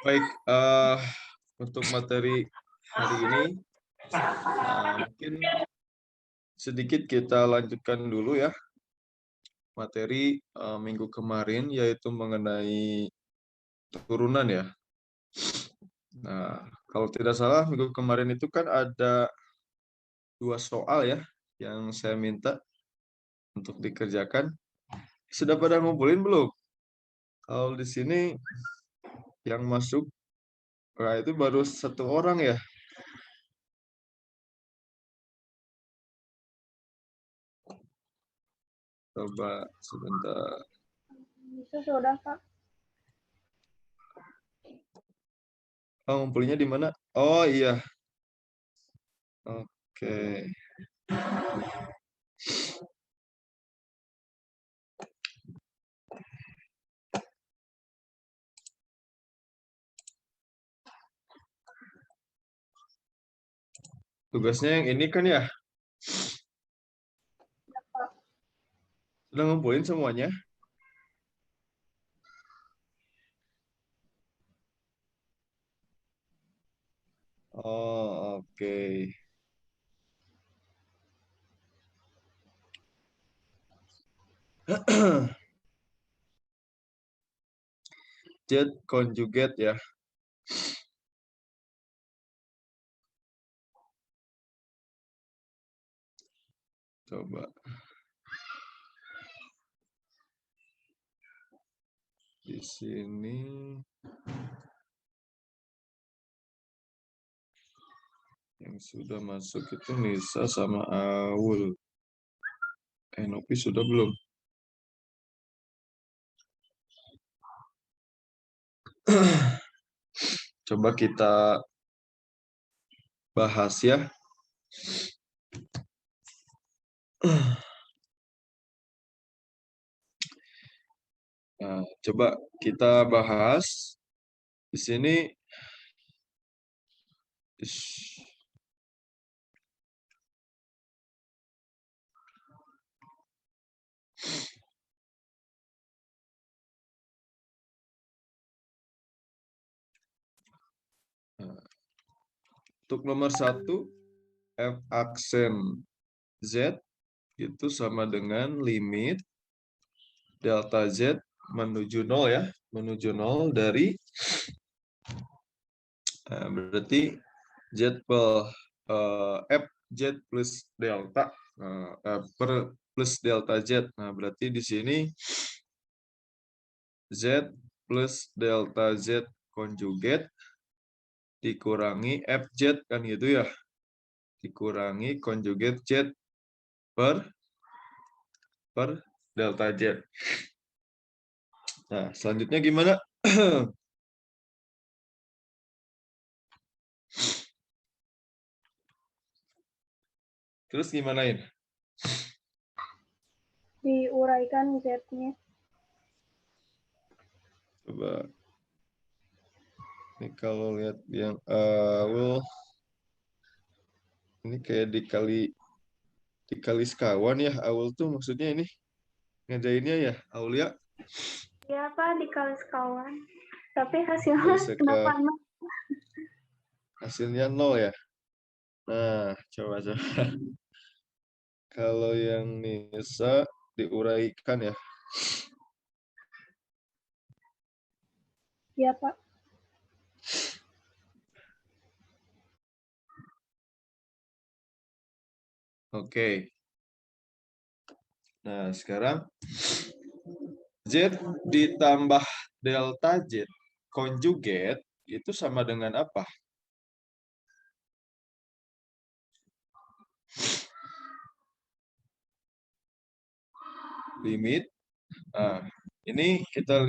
Baik, untuk materi hari ini, mungkin sedikit kita lanjutkan dulu ya materi minggu kemarin, yaitu mengenai turunan ya. Nah, kalau tidak salah minggu kemarin itu kan ada 2 soal ya yang saya minta untuk dikerjakan. Sudah pada ngumpulin belum? Kalau di sini yang masuk, nah itu baru 1 orang ya. Coba sebentar. Itu sudah, Pak. Oh, ngumpulinnya di mana? Oh iya. Oke. Tugasnya yang ini kan ya? Ya, Pak. Sudah ngumpulin semuanya? Oh, oke. Jet conjugate ya. Coba. Di sini yang sudah masuk itu Nisa sama Aul. Nopi sudah belum? Coba kita bahas ya. Nah, coba kita bahas di sini. Nah, untuk nomor 1, F aksen Z itu sama dengan limit delta Z menuju 0 ya. Menuju 0 dari berarti Z F Z plus delta per plus delta Z. Nah, berarti di sini Z plus delta Z conjugate dikurangi FZ kan gitu ya. Dikurangi conjugate Z per delta Z. Nah, selanjutnya gimana? Terus gimana ini? Diuraikan Z-nya. Coba. Ini kalau lihat yang Aul, ini kayak dikali sekawan ya. Aul tuh maksudnya ini ngerjainnya ya, Aul ya? Iya, Pak, dikali sekawan. Tapi hasilnya kenapa nol? Hasilnya 0 ya. Nah, coba. Kalau yang Nisa diuraikan ya. Iya, Pak. Oke. Nah, sekarang Z ditambah delta Z conjugate itu sama dengan apa? Limit. Nah, ini kita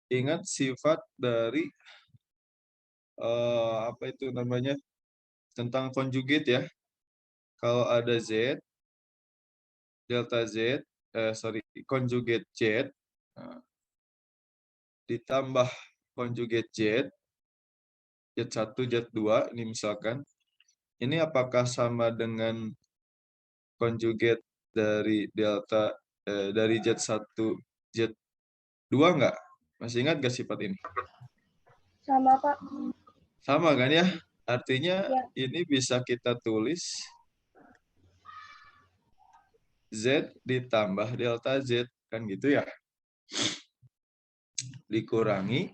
ingat sifat dari apa itu namanya? Tentang conjugate ya. Kalau ada Z, delta Z, conjugate Z, nah, ditambah conjugate Z, Z1, Z2, ini misalkan, ini apakah sama dengan conjugate dari delta dari Z1, Z2 nggak? Masih ingat nggak sifat ini? Sama, Pak. Sama kan ya? Artinya Ya. ini bisa kita tulis Z ditambah delta Z, kan gitu ya? Dikurangi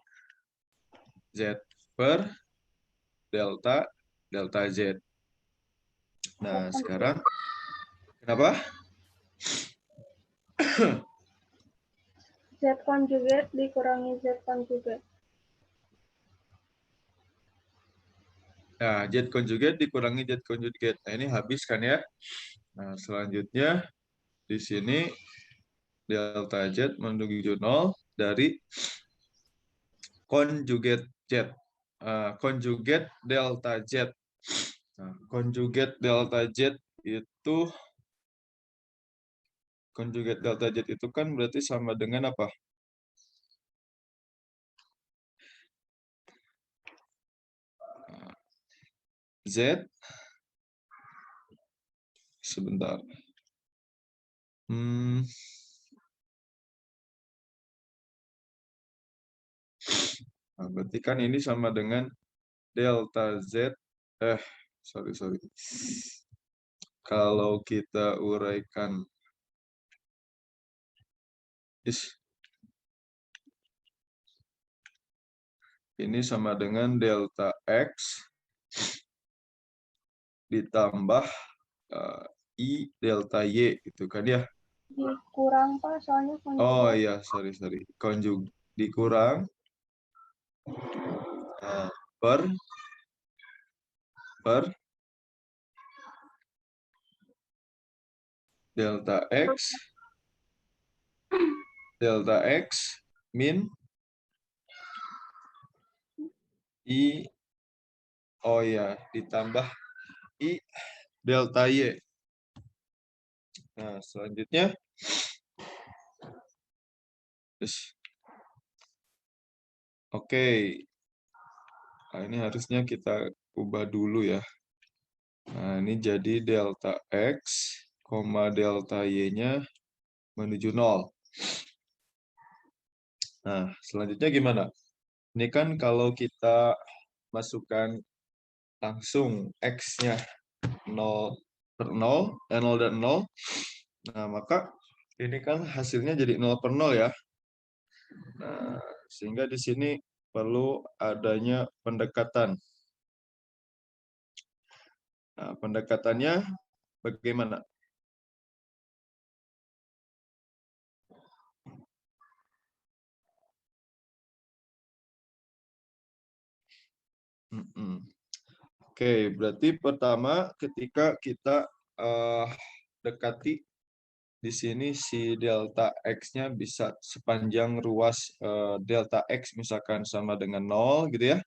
Z per delta Z. Nah, sekarang kenapa? Z conjugate dikurangi Z conjugate. Nah, Z conjugate dikurangi Z conjugate. Nah, ini habis kan ya? Nah, selanjutnya di sini delta Z menuju 0 dari conjugate Z. Conjugate delta Z. Nah, conjugate delta Z itu kan berarti sama dengan apa? Z sebentar. Nah, berarti kan ini sama dengan delta Z. Sorry. Kalau kita uraikan ini sama dengan delta X ditambah I delta Y gitu kan ya? Dikurang, Pak, soalnya conjugate. Oh iya, sorry. Dikurang per delta X min I, oh ya, ditambah I delta Y. Nah, selanjutnya oke. Nah, ini harusnya kita ubah dulu ya. Nah, ini jadi delta X, delta Y-nya menuju 0. Nah, selanjutnya gimana? Ini kan kalau kita masukkan langsung X-nya 0 per 0, 0 dan 0. Nah, maka ini kan hasilnya jadi 0 per 0 ya. Nah, sehingga di sini perlu adanya pendekatan. Nah, pendekatannya bagaimana? Oke, berarti pertama ketika kita dekati di sini si delta X-nya bisa sepanjang ruas delta X misalkan sama dengan 0 gitu ya.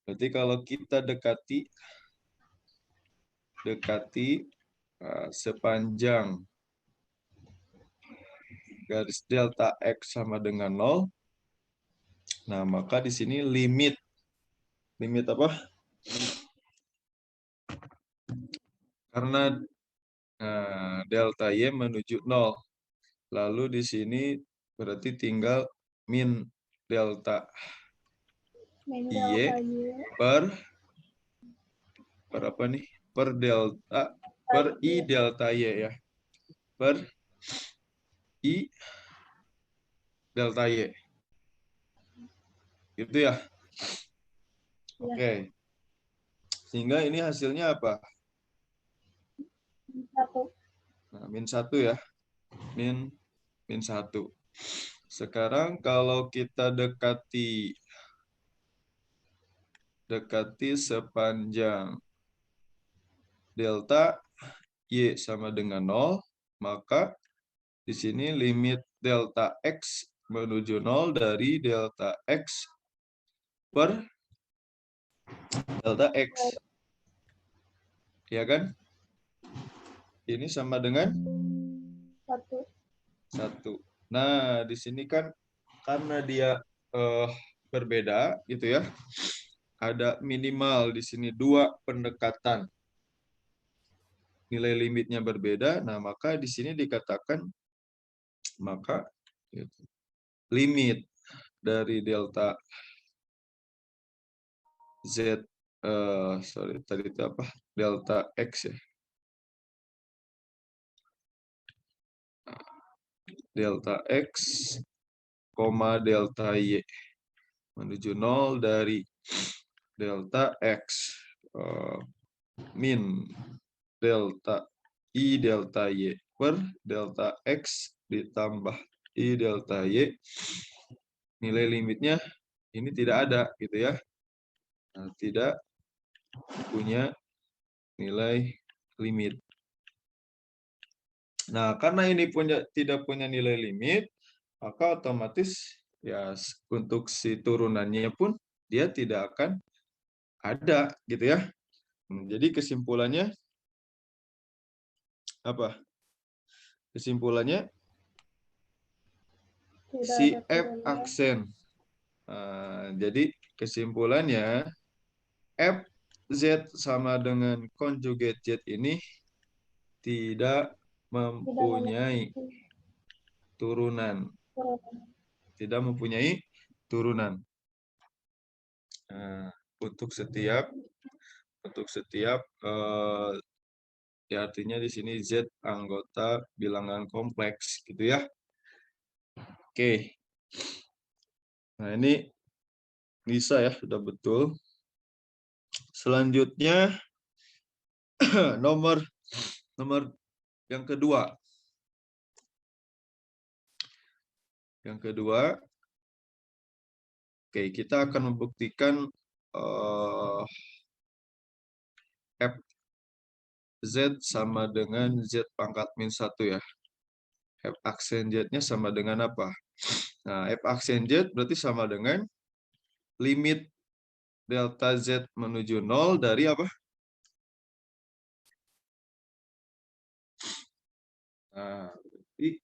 Berarti kalau kita dekati sepanjang garis delta X sama dengan 0, nah maka di sini limit apa? Karena delta Y menuju 0. Lalu di sini berarti tinggal min delta Y per apa nih? Per I delta Y ya. Per I delta Y. Gitu ya. Oke. Sehingga ini hasilnya apa? Nah, min 1 ya. Min 1. Sekarang kalau kita dekati sepanjang delta Y sama dengan 0, maka di sini limit delta X menuju 0 dari delta X per delta X. Ya kan? Ini sama dengan 1. Nah, di sini kan karena dia berbeda gitu ya. Ada minimal di sini 2 pendekatan. nilai limitnya berbeda, nah maka di sini dikatakan maka limit dari delta Z, sorry, tadi itu apa? Delta X ya. Delta X, delta Y. Menuju 0 dari delta X min delta I delta Y per delta X ditambah I delta Y. Nilai limitnya ini tidak ada gitu ya. Nah, tidak punya nilai limit. Nah, karena ini tidak punya nilai limit, maka otomatis ya untuk si turunannya pun dia tidak akan ada gitu ya. Jadi kesimpulannya apa? Kesimpulannya Tidak si ada F turunan. aksen. Jadi kesimpulannya F Z sama dengan conjugate Z ini tidak mempunyai turunan. Tidak mempunyai turunan. Untuk setiap ya artinya di sini Z anggota bilangan kompleks gitu ya. Oke. Nah, ini bisa ya, sudah betul. Selanjutnya nomor yang kedua. Yang kedua, oke, kita akan membuktikan F Z sama dengan Z pangkat min 1 ya. F aksen Z-nya sama dengan apa? Nah, F aksen Z berarti sama dengan limit delta Z menuju 0 dari apa? Nah, berarti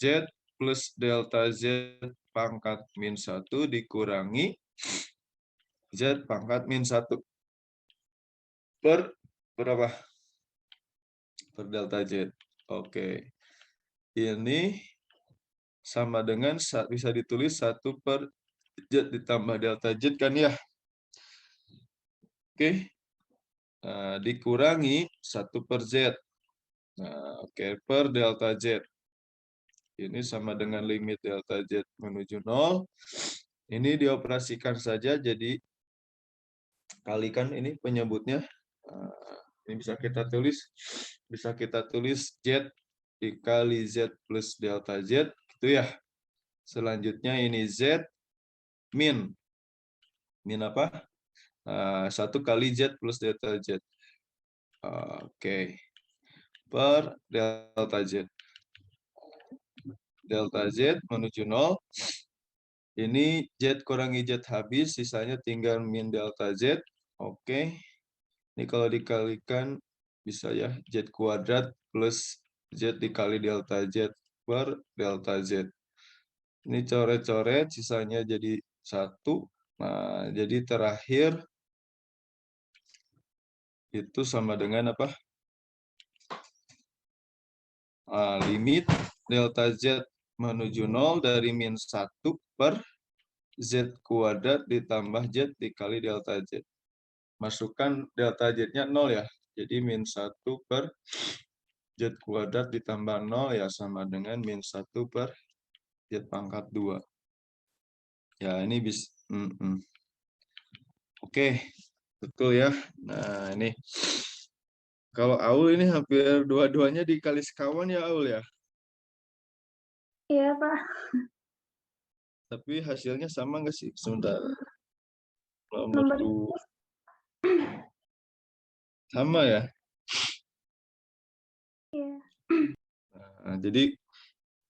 Z plus delta Z pangkat min 1 dikurangi Z pangkat min 1 per berapa? Per delta Z. Oke. Ini sama dengan bisa ditulis 1 per Z ditambah delta Z kan ya. Oke. Nah, dikurangi 1 per Z. Nah, oke, per delta Z. Ini sama dengan limit delta Z menuju 0. Ini dioperasikan saja, jadi kalikan ini penyebutnya. Ini bisa kita tulis Z dikali Z plus delta Z, gitu ya. Selanjutnya ini Z min apa? 1 kali Z plus delta Z. Oke. Per delta Z. Delta Z menuju 0. Ini Z kurangi Z habis, sisanya tinggal min delta Z. Oke. Ini kalau dikalikan bisa ya, Z kuadrat plus Z dikali delta Z per delta Z. Ini coret-coret, sisanya jadi 1. Nah, jadi terakhir itu sama dengan apa? Limit delta Z menuju 0 dari min 1 per Z kuadrat ditambah Z dikali delta Z. Masukkan delta Z-nya 0 ya. Jadi min 1 per Z kuadrat ditambah 0 ya sama dengan min 1 per Z pangkat 2. Ya, ini bisa. Oke, betul ya. Nah, ini. Kalau Aul ini hampir dua-duanya dikali sekawan ya, Aul ya? Iya, Pak. Tapi hasilnya sama nggak sih? Sebentar. Nomor 2. Sama ya? iya. Nah, jadi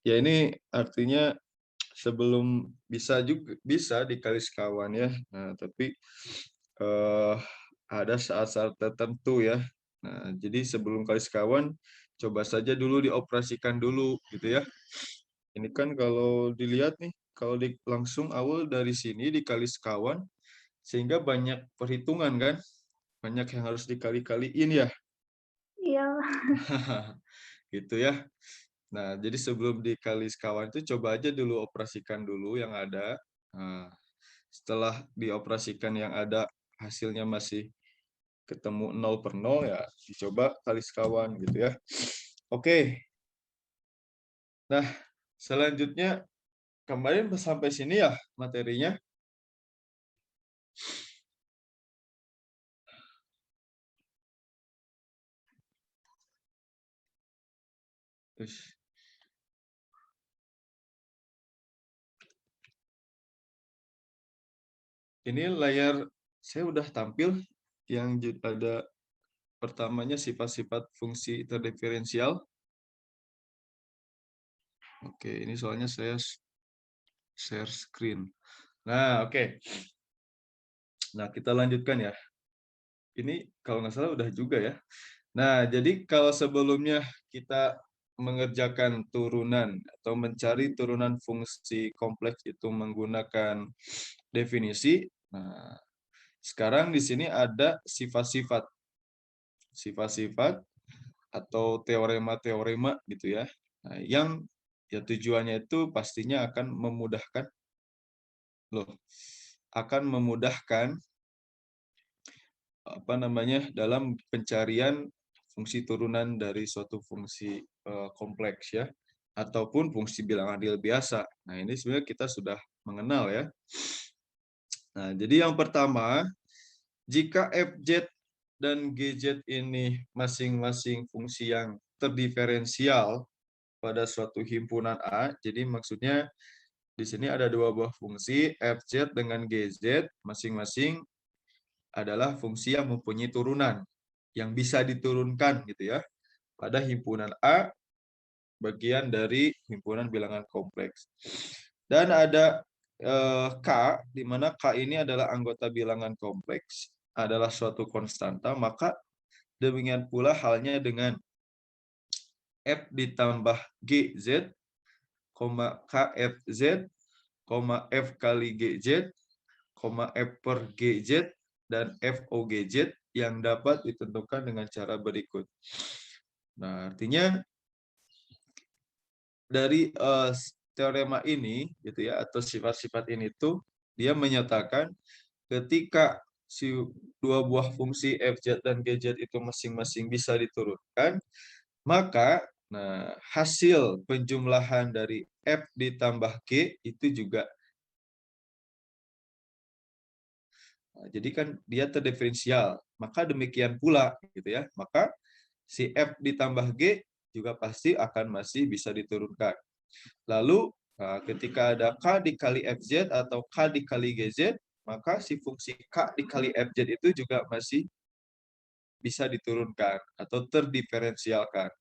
ya ini artinya sebelum bisa dikali sekawan ya. Nah, tapi ada saat-saat tertentu ya. Nah, jadi sebelum kali sekawan coba saja dulu dioperasikan dulu gitu ya. Ini kan kalau dilihat nih, kalau langsung awal dari sini dikali sekawan sehingga banyak perhitungan kan. Banyak yang harus dikali-kaliin ya. Gitu ya. Nah, jadi sebelum dikali sekawan itu coba aja dulu operasikan dulu yang ada. Nah, setelah dioperasikan yang ada hasilnya masih ketemu 0/0 ya dicoba kali sekawan gitu ya. Oke. Nah, selanjutnya kemarin sampai sini ya materinya. Terus ini layar saya udah tampil yang ada pertamanya sifat-sifat fungsi terdiferensial. Oke, ini soalnya saya share screen. Nah, oke. Nah, kita lanjutkan ya. Ini kalau nggak salah udah juga ya. Nah, jadi kalau sebelumnya kita mengerjakan turunan atau mencari turunan fungsi kompleks itu menggunakan definisi. Nah, sekarang di sini ada sifat-sifat. Sifat-sifat atau teorema-teorema gitu ya. Nah, yang ya tujuannya itu pastinya akan memudahkan akan memudahkan apa namanya dalam pencarian fungsi turunan dari suatu fungsi kompleks ya ataupun fungsi bilangan real biasa. Nah, ini sebenarnya kita sudah mengenal ya. Nah, jadi yang pertama, jika fz dan gz ini masing-masing fungsi yang terdiferensial pada suatu himpunan A, jadi maksudnya di sini ada dua buah fungsi fz dengan gz masing-masing adalah fungsi yang mempunyai turunan yang bisa diturunkan gitu ya pada himpunan A bagian dari himpunan bilangan kompleks. Dan ada K di mana K ini adalah anggota bilangan kompleks adalah suatu konstanta, maka demikian pula halnya dengan F ditambah GZ, KFZ, F kali GZ, F per GZ, dan FOGZ yang dapat ditentukan dengan cara berikut. Nah, artinya dari teorema ini gitu ya atau sifat-sifat ini tuh dia menyatakan ketika si dua buah fungsi fz dan gz itu masing-masing bisa diturunkan, maka nah hasil penjumlahan dari f ditambah g itu juga jadi kan dia terdiferensial, maka demikian pula gitu ya. Maka si f ditambah g juga pasti akan masih bisa diturunkan. Lalu ketika ada K dikali FZ atau K dikali GZ, maka si fungsi K dikali FZ itu juga masih bisa diturunkan atau terdiferensialkan.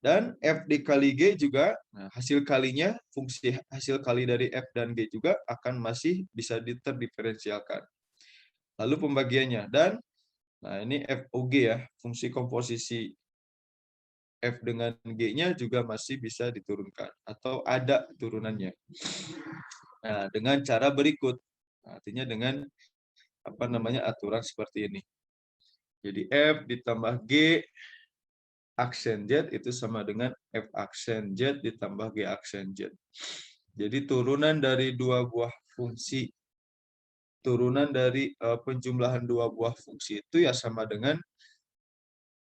Dan F dikali G juga, nah, hasil kalinya, fungsi hasil kali dari F dan G juga akan masih bisa terdiferensialkan. Lalu pembagiannya, dan nah ini FOG ya, fungsi komposisi F dengan G-nya juga masih bisa diturunkan atau ada turunannya. Nah, dengan cara berikut. Artinya dengan apa namanya aturan seperti ini. Jadi F ditambah G aksen Z itu sama dengan F aksen Z ditambah G aksen Z. Jadi turunan dari dua buah fungsi, turunan dari penjumlahan dua buah fungsi itu ya sama dengan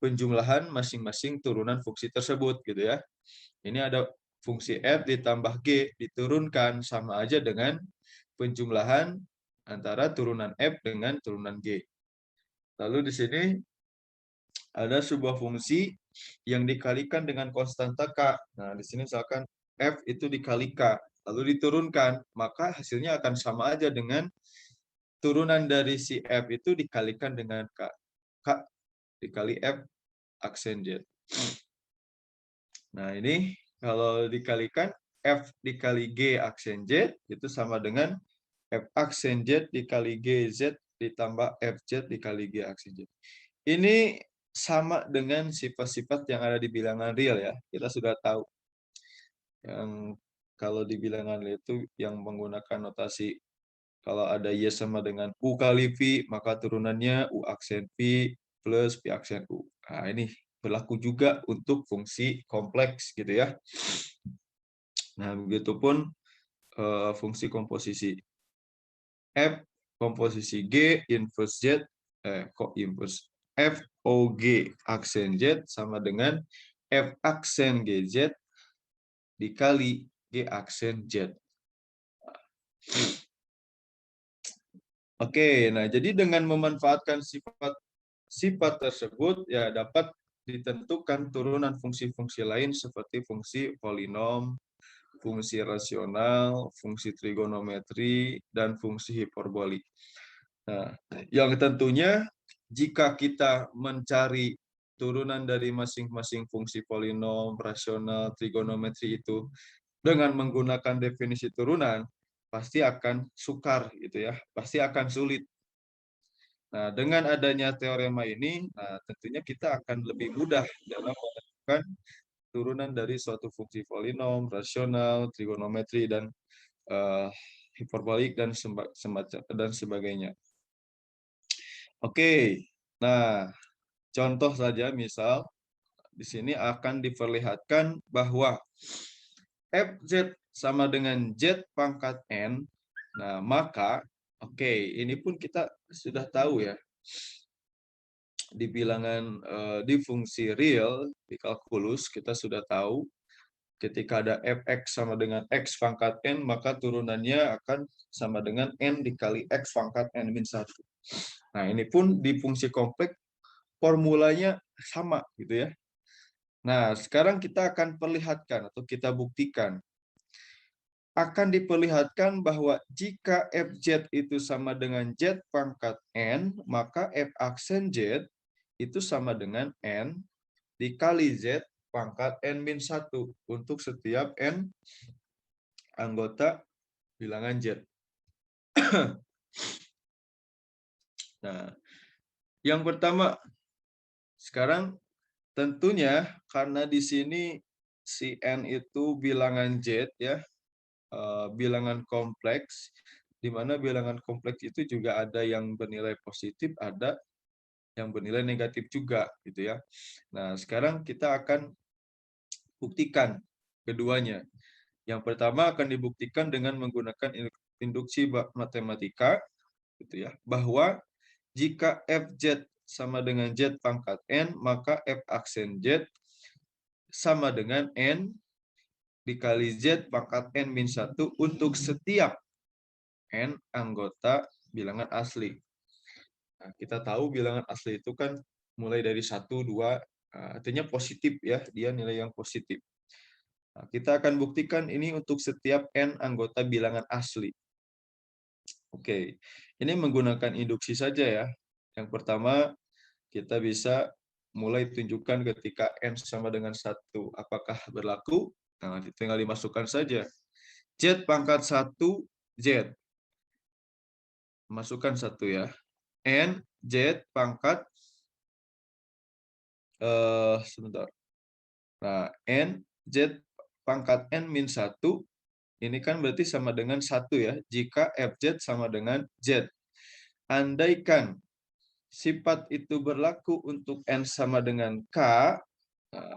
penjumlahan masing-masing turunan fungsi tersebut gitu ya. Ini ada fungsi F ditambah G diturunkan sama aja dengan penjumlahan antara turunan F dengan turunan G. Lalu di sini ada sebuah fungsi yang dikalikan dengan konstanta K. Nah, di sini misalkan F itu dikali K, lalu diturunkan, maka hasilnya akan sama aja dengan turunan dari si F itu dikalikan dengan K. K dikali F aksen Z. Nah, ini kalau dikalikan F dikali G aksen Z itu sama dengan F aksen Z dikali GZ ditambah FZ dikali G aksen Z. Ini sama dengan sifat-sifat yang ada di bilangan real ya. Kita sudah tahu. Yang kalau di bilangan real itu yang menggunakan notasi kalau ada Y sama dengan U kali V, maka turunannya U aksen V plus V aksen U. Nah, ini berlaku juga untuk fungsi kompleks gitu ya. Nah, begitupun fungsi komposisi F komposisi G inverse Z, kok inverse, F O G aksen Z sama dengan F aksen GZ dikali G aksen Z. Oke, nah jadi dengan memanfaatkan sifat tersebut ya dapat ditentukan turunan fungsi-fungsi lain seperti fungsi polinom, fungsi rasional, fungsi trigonometri, dan fungsi hiperbolik. Nah, yang tentunya jika kita mencari turunan dari masing-masing fungsi polinom, rasional, trigonometri itu dengan menggunakan definisi turunan, pasti akan sukar gitu ya, pasti akan sulit. Nah, dengan adanya teorema ini, nah, tentunya kita akan lebih mudah dalam menentukan turunan dari suatu fungsi polinom, rasional, trigonometri, dan hiperbolik dan sebagainya. Oke, nah contoh saja misal di sini akan diperlihatkan bahwa Fz sama dengan Z pangkat N. Nah, maka oke, ini pun kita sudah tahu ya. Di bilangan di fungsi real di kalkulus kita sudah tahu ketika ada fx sama dengan x pangkat n, maka turunannya akan sama dengan n dikali x pangkat n min 1. Nah, ini pun di fungsi kompleks formulanya sama gitu ya. Nah, sekarang kita akan perlihatkan atau kita buktikan. Akan diperlihatkan bahwa jika fz itu sama dengan z pangkat n, maka f aksen z itu sama dengan n dikali z pangkat n min 1 untuk setiap n anggota bilangan z. Nah, yang pertama, sekarang tentunya karena di sini si n itu bilangan z ya, bilangan kompleks, di mana bilangan kompleks itu juga ada yang bernilai positif, ada yang bernilai negatif juga gitu ya. Nah, sekarang kita akan buktikan keduanya. Yang pertama akan dibuktikan dengan menggunakan induksi matematika gitu ya, bahwa jika fz sama dengan z pangkat n, maka f aksen z sama dengan n dikali z pangkat n min 1 untuk setiap n anggota bilangan asli. Nah, kita tahu bilangan asli itu kan mulai dari 1, 2, artinya positif ya, dia nilai yang positif. Nah, kita akan buktikan ini untuk setiap n anggota bilangan asli. Oke, ini menggunakan induksi saja ya. Yang pertama, kita bisa mulai tunjukkan ketika n sama dengan 1. Apakah berlaku? Nah, tinggal dimasukkan saja. Z pangkat 1, Z. Masukkan 1 ya. N, Z pangkat, sebentar. Nah, N, Z pangkat N min 1, ini kan berarti sama dengan 1 ya, jika Fz sama dengan Z. Andaikan sifat itu berlaku untuk N sama dengan K,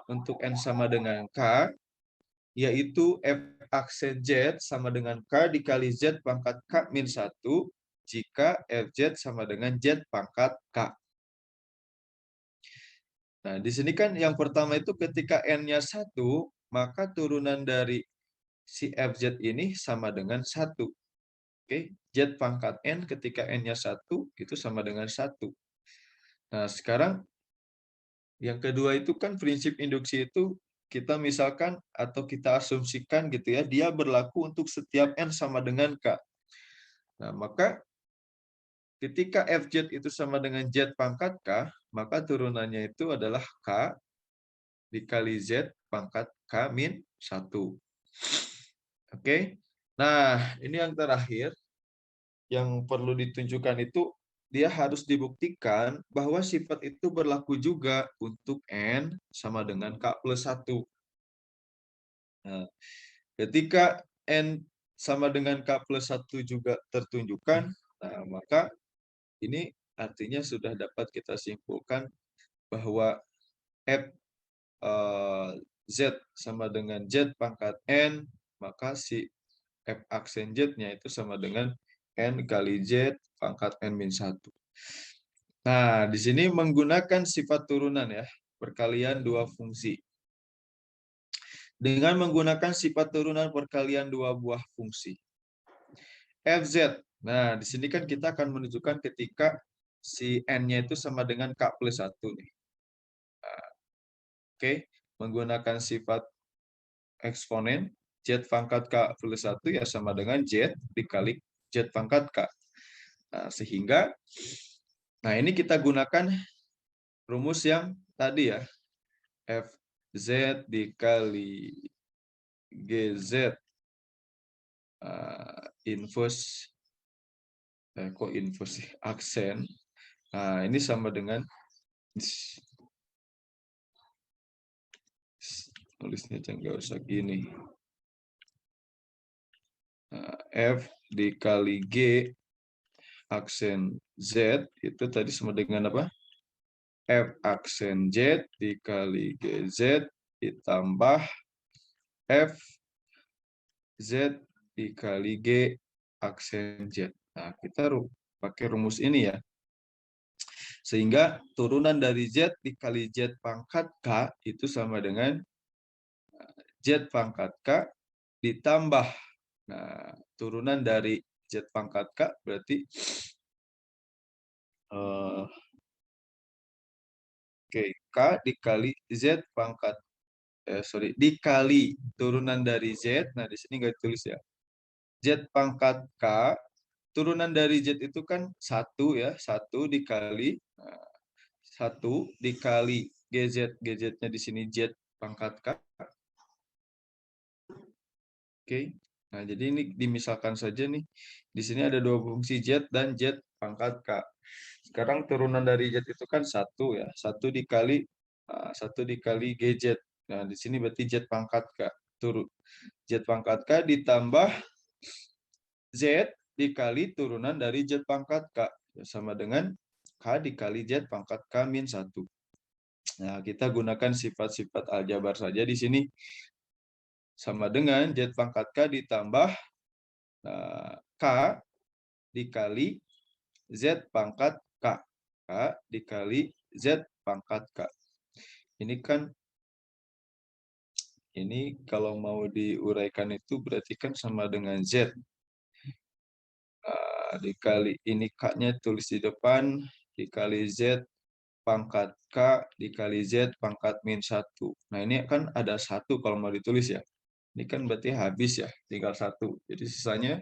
untuk N sama dengan K, yaitu F aksen Z sama dengan K dikali Z pangkat K min 1, jika Fz sama dengan Z pangkat K. Nah, di sini kan yang pertama itu ketika N-nya 1, maka turunan dari si Fz ini sama dengan 1. Oke, Z pangkat N ketika N-nya 1 itu sama dengan 1. Nah, sekarang yang kedua itu kan prinsip induksi itu kita misalkan atau kita asumsikan gitu ya, dia berlaku untuk setiap N sama dengan K. Nah, maka ketika Fz itu sama dengan Z pangkat K, maka turunannya itu adalah K dikali Z pangkat K min 1. Oke. Nah, ini yang terakhir. Yang perlu ditunjukkan itu dia harus dibuktikan bahwa sifat itu berlaku juga untuk N sama dengan K plus 1. Nah, ketika N sama dengan K plus 1 juga tertunjukkan, nah, maka ini artinya sudah dapat kita simpulkan bahwa F Z sama dengan Z pangkat N, maka si F aksen Z-nya itu sama dengan N kali Z pangkat N-1. Nah, di sini menggunakan sifat turunan ya, perkalian dua fungsi. Dengan menggunakan sifat turunan perkalian dua buah fungsi. FZ. Nah, di sini kan kita akan menunjukkan ketika si N-nya itu sama dengan K plus 1 nih. Nah, oke, menggunakan sifat eksponen, Z pangkat K plus 1 ya sama dengan Z dikali Z pangkat K. Nah, sehingga, nah ini kita gunakan rumus yang tadi ya, FZ dikali GZ inverse, kok inverse sih, aksen. Nah, ini sama dengan, tulisnya nggak usah gini. Nah, F dikali G aksen Z itu tadi sama dengan apa? F aksen Z dikali GZ ditambah F Z dikali G aksen Z. Nah, kita pakai rumus ini ya. Sehingga turunan dari Z dikali Z pangkat K itu sama dengan Z pangkat K ditambah, nah, turunan dari Z pangkat K berarti K dikali Z pangkat dikali turunan dari Z. Nah, di sini nggak ditulis ya. Z pangkat K, turunan dari Z itu kan 1 ya, 1 dikali 1 dikali GZ, GZ-nya di sini Z pangkat K. Oke. Nah, jadi ini dimisalkan saja nih. Di sini ada dua fungsi Z dan Z pangkat K. Sekarang turunan dari Z itu kan 1 ya. 1 dikali GZ. Nah, di sini berarti Z pangkat K. Z pangkat K ditambah Z dikali turunan dari Z pangkat K. Sama dengan K dikali Z pangkat K min 1. Nah, kita gunakan sifat-sifat aljabar saja di sini. Sama dengan Z pangkat K ditambah K dikali Z pangkat K. K dikali Z pangkat K. Ini kan, ini kalau mau diuraikan itu berarti kan sama dengan Z. Dikali, ini K-nya tulis di depan, dikali Z pangkat K dikali Z pangkat min 1. Nah, ini kan ada 1 kalau mau ditulis ya. Ini kan berarti habis ya, tinggal 1. Jadi sisanya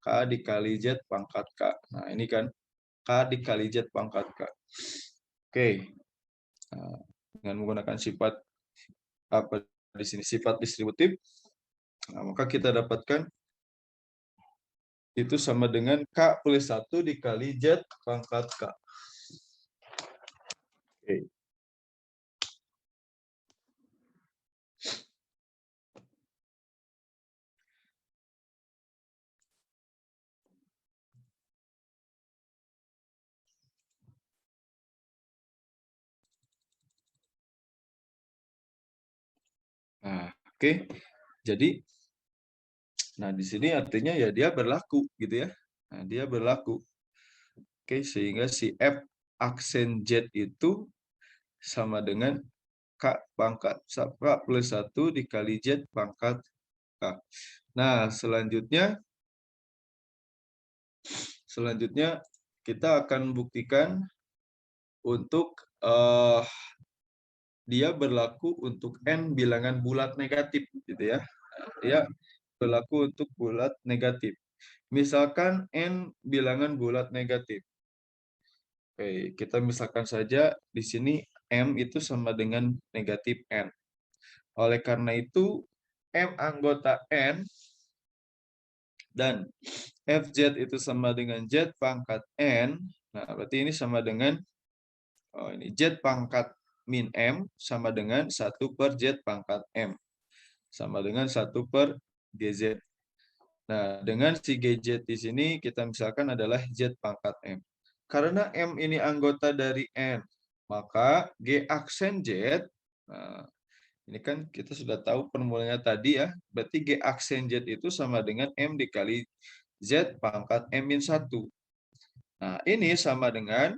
K dikali Z pangkat K. Nah, ini kan K dikali Z pangkat K. Oke. Nah, dengan menggunakan sifat apa di sini, sifat distributif, nah, maka kita dapatkan itu sama dengan K plus 1 dikali Z pangkat K. Oke. Nah, oke. Jadi, nah di sini artinya ya dia berlaku gitu ya. Nah, dia berlaku. Oke, sehingga si F aksen Z itu sama dengan K pangkat K plus 1 dikali Z pangkat K. Nah, selanjutnya kita akan buktikan untuk dia berlaku untuk N bilangan bulat negatif gitu ya. Dia berlaku untuk bulat negatif. Misalkan N bilangan bulat negatif. Oke, kita misalkan saja di sini M itu sama dengan negatif N. Oleh karena itu, M anggota N dan FZ itu sama dengan Z pangkat N. Nah, berarti ini sama dengan ini Z pangkat min M sama dengan 1 per Z pangkat M. Sama dengan 1 per GZ. Nah, dengan si GZ di sini kita misalkan adalah Z pangkat M. Karena M ini anggota dari N, maka G aksen Z Nah, ini kan kita sudah tahu formulanya tadi ya. Berarti G aksen Z itu sama dengan M dikali Z pangkat M-1. Nah, ini sama dengan,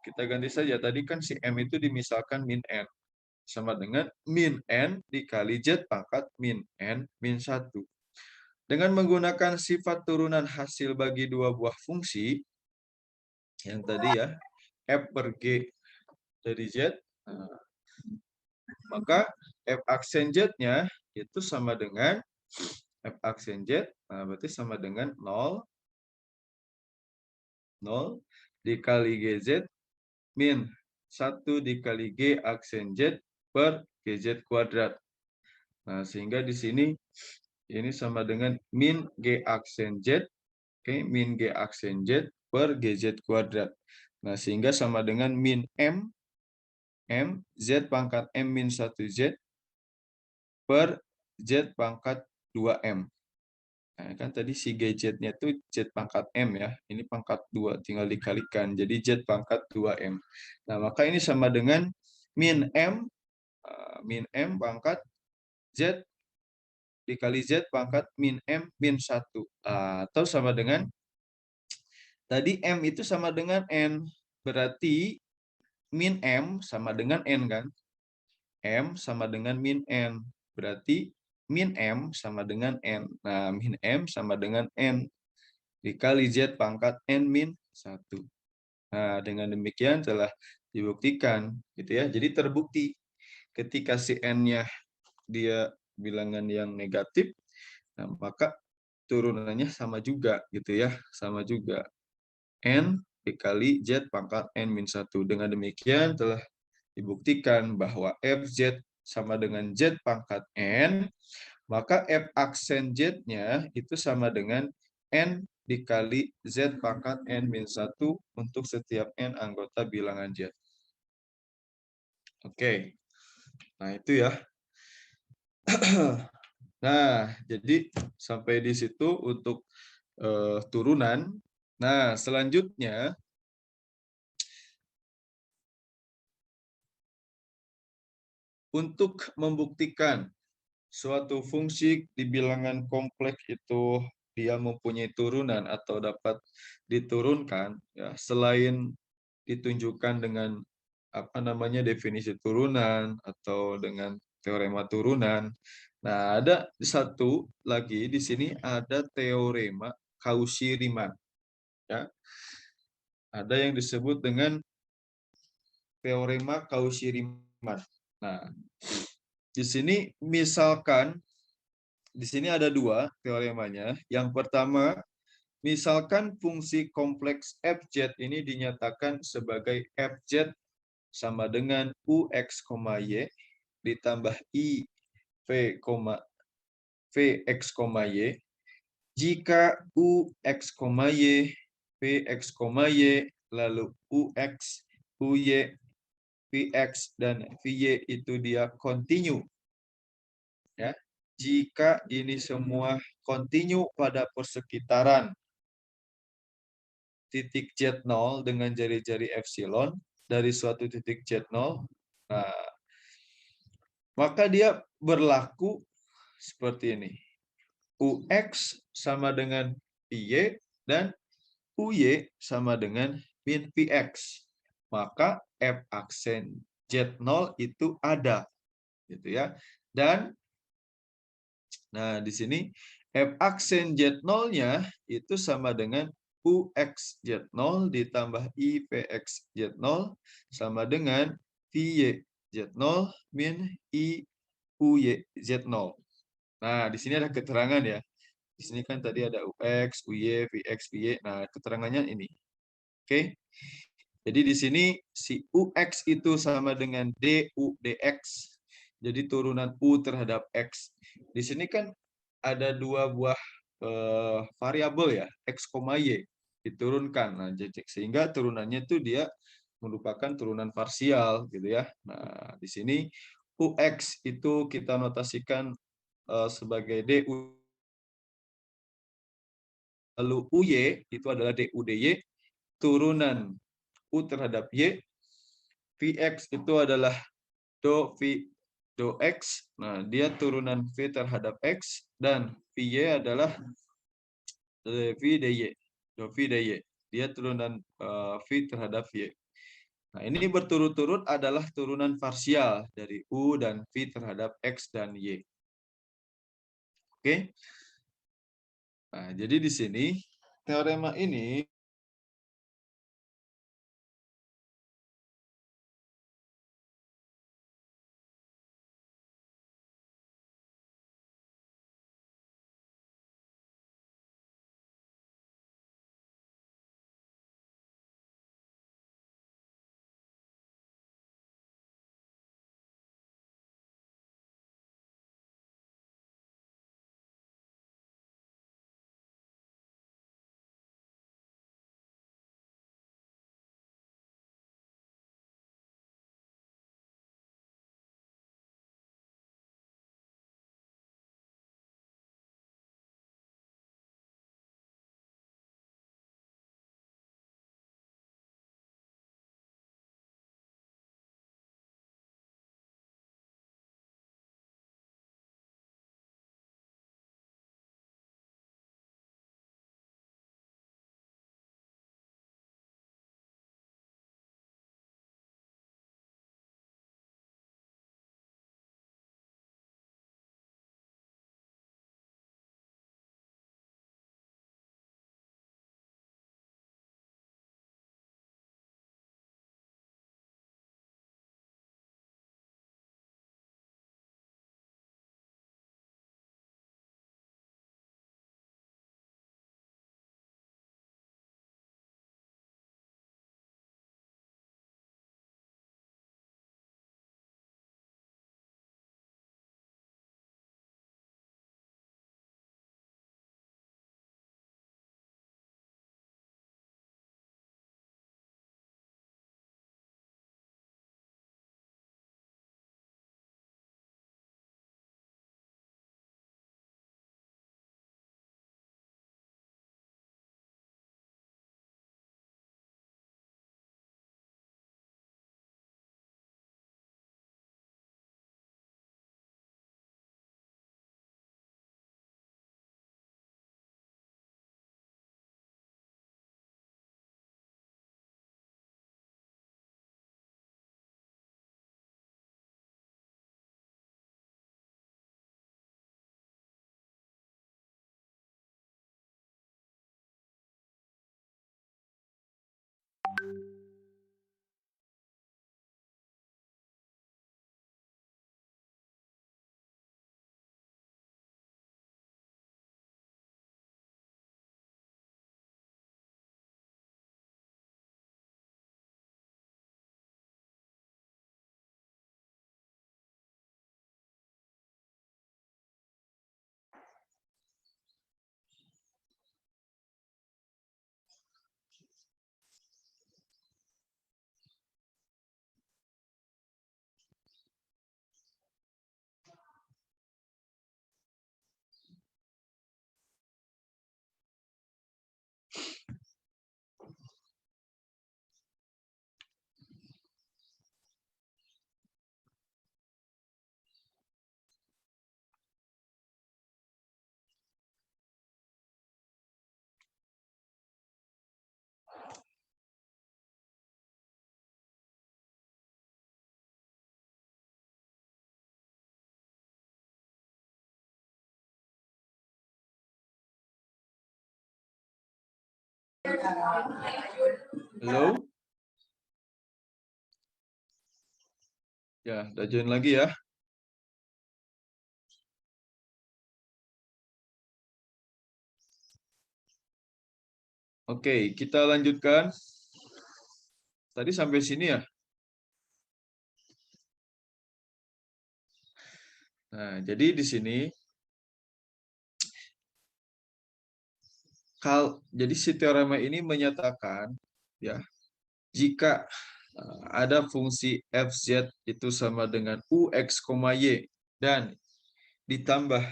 kita ganti saja. Tadi kan si M itu dimisalkan min N. Sama dengan min N dikali Z pangkat min N min 1. Dengan menggunakan sifat turunan hasil bagi dua buah fungsi, yang tadi ya, F per G dari Z, nah, maka F aksen Z-nya itu sama dengan F aksen Z, nah berarti sama dengan 0 dikali GZ min 1 dikali G aksen Z per GZ kuadrat. Nah, sehingga di sini ini sama dengan min G aksen Z, min G aksen Z per GZ kuadrat. Nah, sehingga sama dengan min M Z pangkat M min 1 Z per Z pangkat 2M. Nah, kan tadi si GZ-nya itu Z pangkat M ya. Ini pangkat 2, tinggal dikalikan. Jadi Z pangkat 2M. Nah, maka ini sama dengan min M pangkat Z dikali Z pangkat min M min 1. Atau sama dengan, tadi M itu sama dengan N. Berarti min M sama dengan N kan? M sama dengan min N. Berarti min M sama dengan N. Nah, min M sama dengan N dikali Z pangkat N min 1. Nah, dengan demikian telah dibuktikan gitu ya. Jadi terbukti ketika si N-nya dia bilangan yang negatif, nah, maka turunannya sama juga gitu ya, sama juga. N dikali Z pangkat N min 1. Dengan demikian telah dibuktikan bahwa FZ sama dengan Z pangkat N, maka F aksen Z-nya itu sama dengan N dikali Z pangkat N min 1 untuk setiap N anggota bilangan Z. Oke, nah itu ya. Nah, jadi sampai di situ untuk turunan. Nah, selanjutnya untuk membuktikan suatu fungsi di bilangan kompleks itu dia mempunyai turunan atau dapat diturunkan, ya, selain ditunjukkan dengan apa namanya definisi turunan atau dengan teorema turunan. Nah, ada satu lagi di sini ada teorema Cauchy-Riemann. Ya, ada yang disebut dengan teorema Cauchy-Riemann. Nah, di sini misalkan di sini ada dua teoremanya. Yang pertama, misalkan fungsi kompleks fz ini dinyatakan sebagai fz sama dengan ux, y ditambah i v, vx, y jika ux, y, vx, y lalu ux, uy, vx dan vy itu dia kontinu. Ya, jika ini semua kontinu pada persekitaran titik Z0 dengan jari-jari epsilon dari suatu titik Z0, nah, maka dia berlaku seperti ini. Ux sama dengan Y dan Uy sama dengan min Vx. Maka F aksen Z0 itu ada. Gitu ya. Dan nah, di sini F aksen Z0-nya itu sama dengan UX Z0 ditambah IVX Z0 sama dengan VY Z0 min I UY Z0. Nah, di sini ada keterangan ya. Di sini kan tadi ada UX, UY, VX, VY. Nah, keterangannya ini. Oke. Jadi di sini si UX itu sama dengan DU DX. Jadi turunan U terhadap X. Di sini kan ada dua buah variabel ya, X, Y diturunkan. Nah, sehingga turunannya itu dia merupakan turunan parsial gitu ya. Nah, di sini UX itu kita notasikan sebagai DU. Lalu UY itu adalah DU DY, turunan U terhadap Y. VX itu adalah do X, nah dia turunan V terhadap X, dan VY adalah V dy. Do V dy. Dia turunan V terhadap Y. Nah, ini berturut-turut adalah turunan parsial dari U dan V terhadap X dan Y. Oke. Nah, jadi di sini teorema ini halo. Ya, udah join lagi ya. Oke, kita lanjutkan. Tadi sampai sini ya. Nah, jadi di sini jadi si teorema ini menyatakan ya, jika ada fungsi fz itu sama dengan ux, y dan ditambah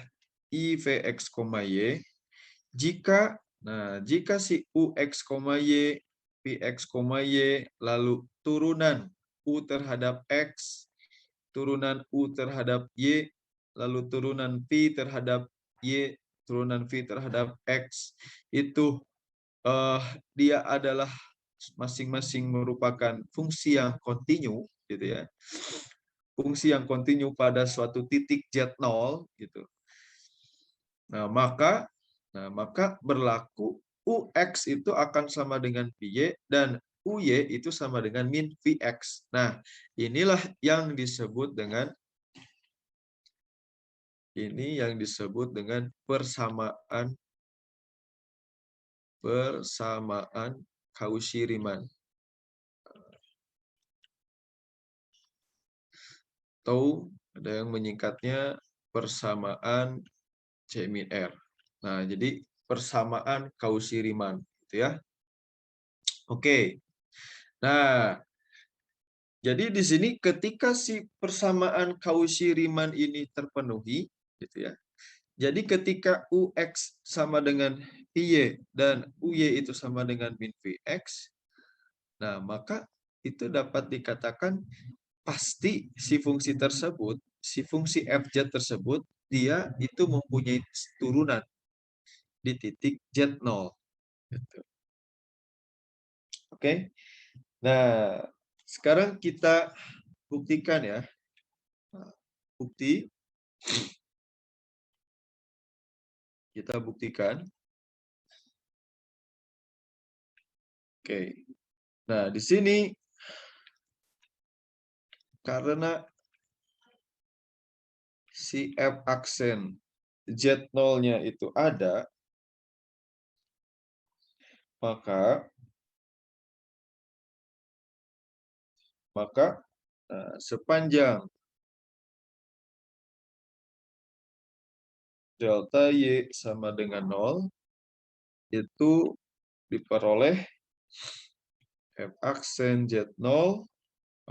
ivx, y, jika si ux, y, vx, y lalu turunan u terhadap x, turunan U terhadap Y, lalu turunan V terhadap Y, turunan V terhadap X, itu dia adalah masing-masing merupakan fungsi yang kontinu, gitu ya. Fungsi yang kontinu pada suatu titik Z0, gitu. Nah, maka berlaku UX itu akan sama dengan VY dan UY itu sama dengan min VX. Nah, inilah yang disebut dengan persamaan Cauchy-Riemann. Atau ada yang menyingkatnya persamaan C min R. Nah, jadi persamaan Cauchy-Riemann, gitu ya. Oke. Nah, jadi di sini ketika si persamaan Cauchy-Riemann ini terpenuhi, gitu ya. Jadi ketika UX sama dengan IY dan UY itu sama dengan min VX, nah maka itu dapat dikatakan pasti si fungsi tersebut, si fungsi FZ tersebut, dia itu mempunyai turunan di titik Z0. Gitu. Oke. Nah, sekarang kita buktikan ya. Kita buktikan. Oke. Nah, di sini karena si F aksen Z0-nya itu ada, maka sepanjang delta Y sama dengan 0, itu diperoleh F aksen Z0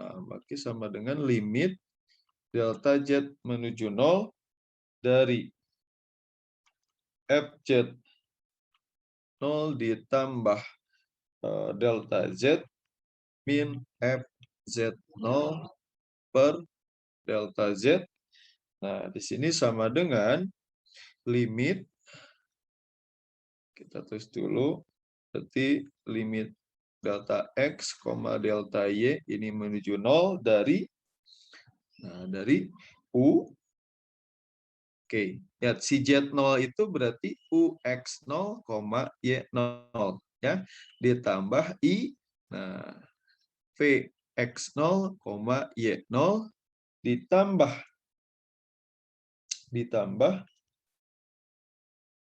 maka sama dengan limit delta Z menuju 0 dari FZ 0 ditambah delta Z min FZ0 per delta Z. Nah, di sini sama dengan limit, kita tulis dulu, berarti limit delta X, delta Y ini menuju 0 dari U. Oke, lihat si Z0 itu berarti UX0, Y0 ya, ditambah I, nah VX0, Y0 ditambah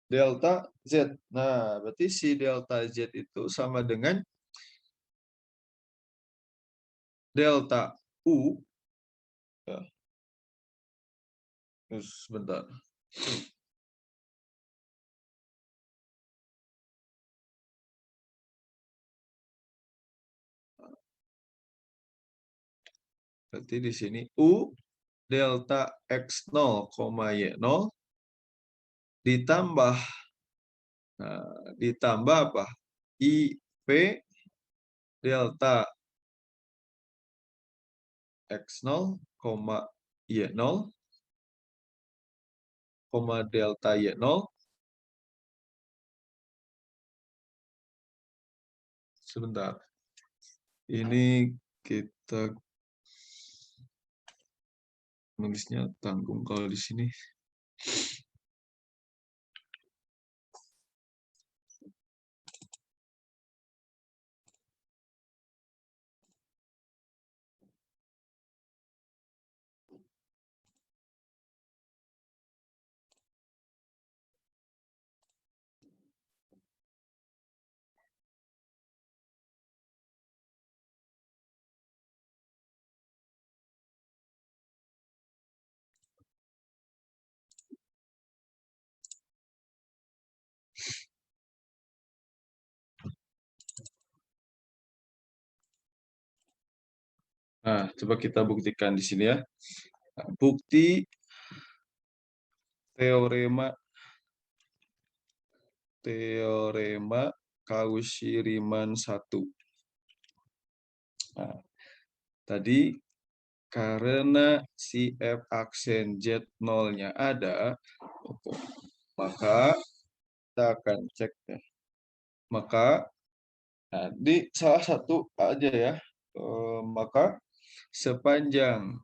delta Z. Nah, berarti si delta Z itu sama dengan delta U. Ya. Sebentar. Berarti di sini U delta X0, Y0 ditambah apa? IP delta X0, Y0, delta Y0. Sebentar. Ini kita nulisnya tanggung kalau di sini. Nah, coba kita buktikan di sini ya. Bukti teorema Cauchy-Riemann 1. Nah, tadi karena si F aksen Z0-nya ada, maka kita akan cek ya. Maka nah, di salah satu aja ya, maka sepanjang,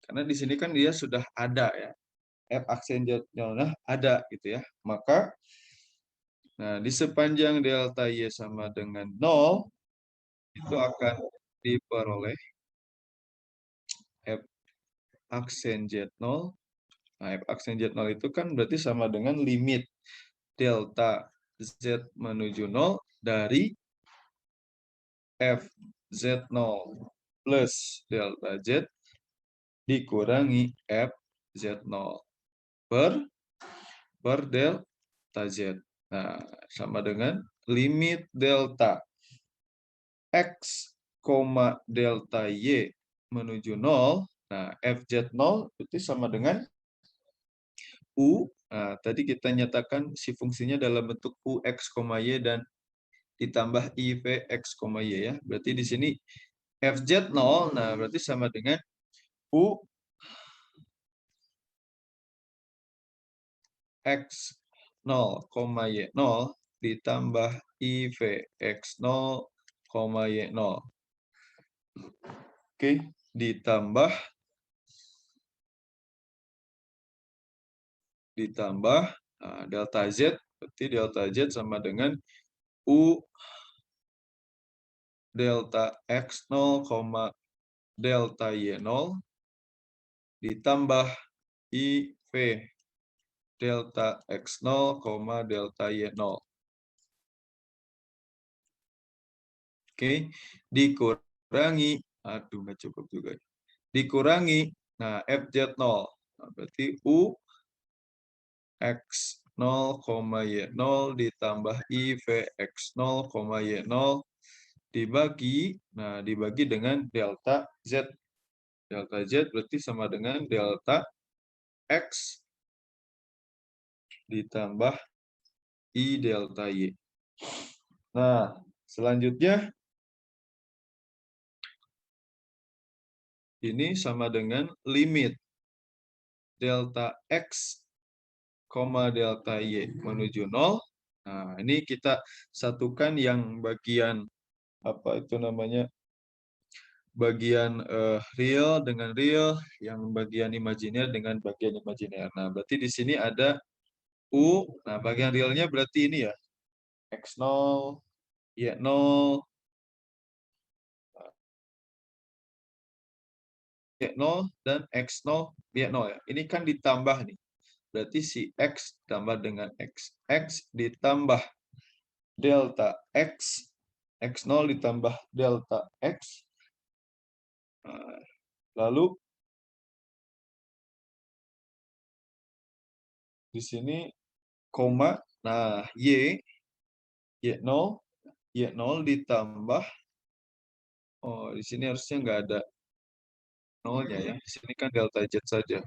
karena di sini kan dia sudah ada ya, F aksen Z0-nya ada gitu ya, maka nah di sepanjang delta Y sama dengan 0, itu akan diperoleh F aksen Z0. Nah, F aksen Z0 itu kan berarti sama dengan limit delta Z menuju 0 dari F Z0 plus delta Z dikurangi F Z0 per delta Z. Nah, sama dengan limit delta X, delta Y menuju 0. Nah, FZ0 itu sama dengan U. Nah, tadi kita nyatakan si fungsinya dalam bentuk UX, Y dan ditambah IVX, Y ya. Berarti di sini FZ0, nah berarti sama dengan U X 0, Y 0 ditambah IVX 0, Y 0. Oke, ditambah delta Z, berarti delta Z sama dengan U delta X0, delta Y0 ditambah IV delta X0, delta Y0. Oke, dikurangi, aduh nggak cukup juga. Dikurangi, nah FZ0, nah, berarti U X0, Y0 ditambah IVX0, Y0 dibagi, nah dibagi dengan delta Z. Delta Z berarti sama dengan delta X ditambah I delta Y. Nah, selanjutnya ini sama dengan limit delta X, delta Y menuju 0. Nah, ini kita satukan yang bagian apa itu namanya? Bagian real dengan real, yang bagian imajiner dengan bagian imajiner. Nah, berarti di sini ada U. Nah, bagian realnya berarti ini ya. X0, Y0, Y0 dan X0, Y0 ya. Ini kan ditambah nih. Berarti si X tambah dengan X. X ditambah delta X. X0 ditambah delta X. Nah, lalu di sini koma. Nah, Y0 ditambah, oh di sini harusnya nggak ada nolnya ya. Di sini kan delta Z saja.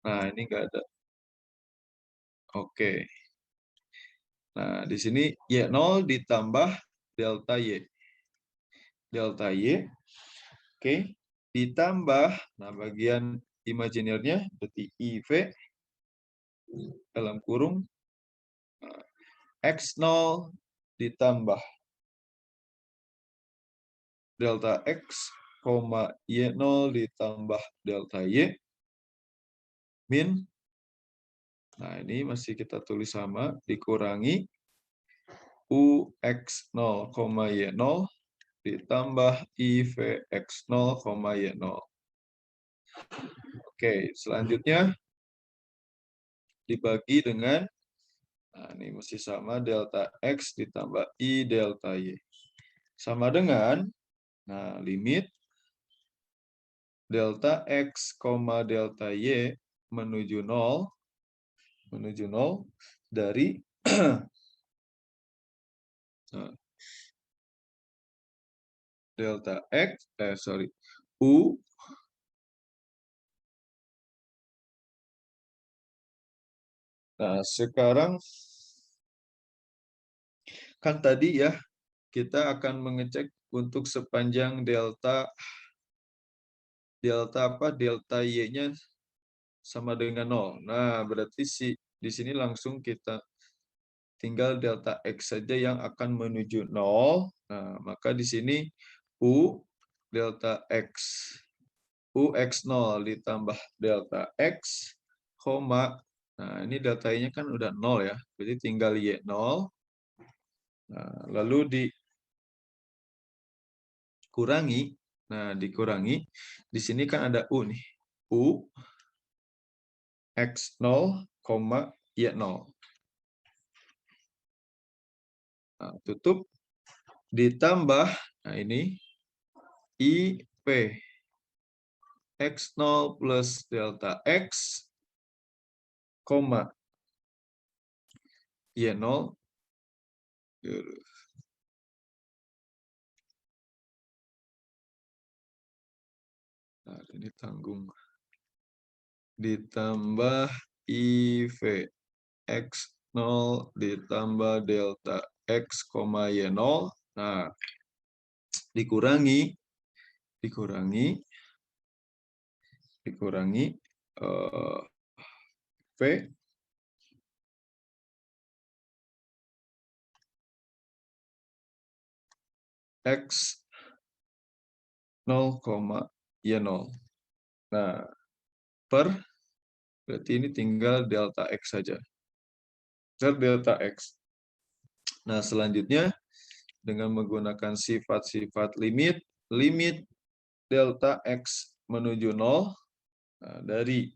Nah, ini nggak ada. Oke. Nah, di sini Y0 ditambah delta Y. Delta Y. Oke. Ditambah, nah bagian imajinernya berarti IV dalam kurung X0 ditambah delta X, Y0 ditambah delta Y min. Nah, ini masih kita tulis sama, dikurangi UX0, Y0 ditambah IVX0, Y0. Oke, selanjutnya dibagi dengan, nah ini masih sama, delta X ditambah I delta Y. Sama dengan, nah limit delta X, delta Y menuju 0, dari delta X, U. Nah, sekarang kan tadi ya, kita akan mengecek untuk sepanjang delta delta Y-nya sama dengan 0. Nah, berarti di sini langsung kita tinggal delta X saja yang akan menuju 0. Nah, maka di sini U delta X. UX0 ditambah delta X, koma. Nah, ini delta Y-nya kan udah 0 ya. Jadi tinggal Y0. Nah, lalu dikurangi. Nah, dikurangi. Di sini kan ada U nih. U X0, Y0. Nah, tutup. Ditambah, nah ini IP X0 plus delta X, koma Y0. Nah, ini tanggung. Ditambah IV X0 ditambah delta X, Y0. Nah, dikurangi V X 0, Y0. Nah, berarti ini tinggal delta X saja. Delta X. Nah, selanjutnya dengan menggunakan sifat-sifat limit delta X menuju 0. Nah, dari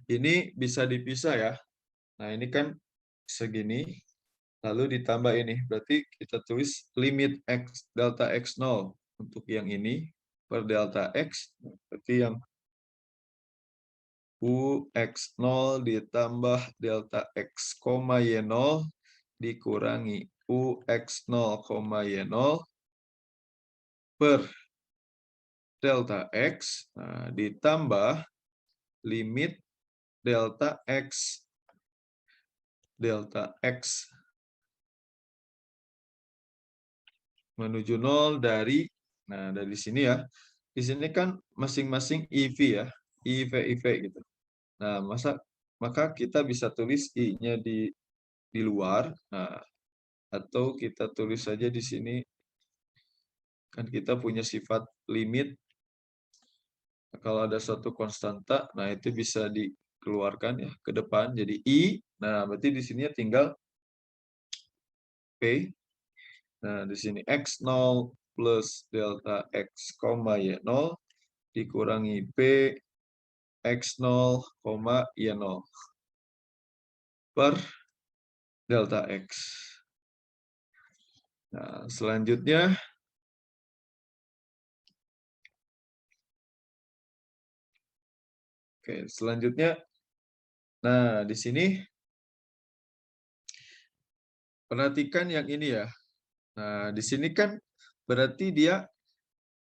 ini bisa dipisah ya. Nah, ini kan segini, lalu ditambah ini. Berarti kita tulis limit X delta X0 untuk yang ini per delta X. Berarti yang UX0 ditambah delta X, Y0 dikurangi UX0, Y0 per delta X. Nah, ditambah limit delta X menuju 0 dari, nah dari sini ya. Di sini kan masing-masing IV ya, IV gitu. Nah, maka kita bisa tulis I-nya di luar. Nah, atau kita tulis saja di sini, kan kita punya sifat limit. Kalau ada suatu konstanta, nah itu bisa dikeluarkan ya ke depan jadi I. Nah, berarti di sini tinggal P. Nah, di sini X0 plus delta X, Y0 dikurangi P X0, Y0 per delta X. Nah, selanjutnya nah di sini perhatikan yang ini ya. Nah, di sini kan berarti dia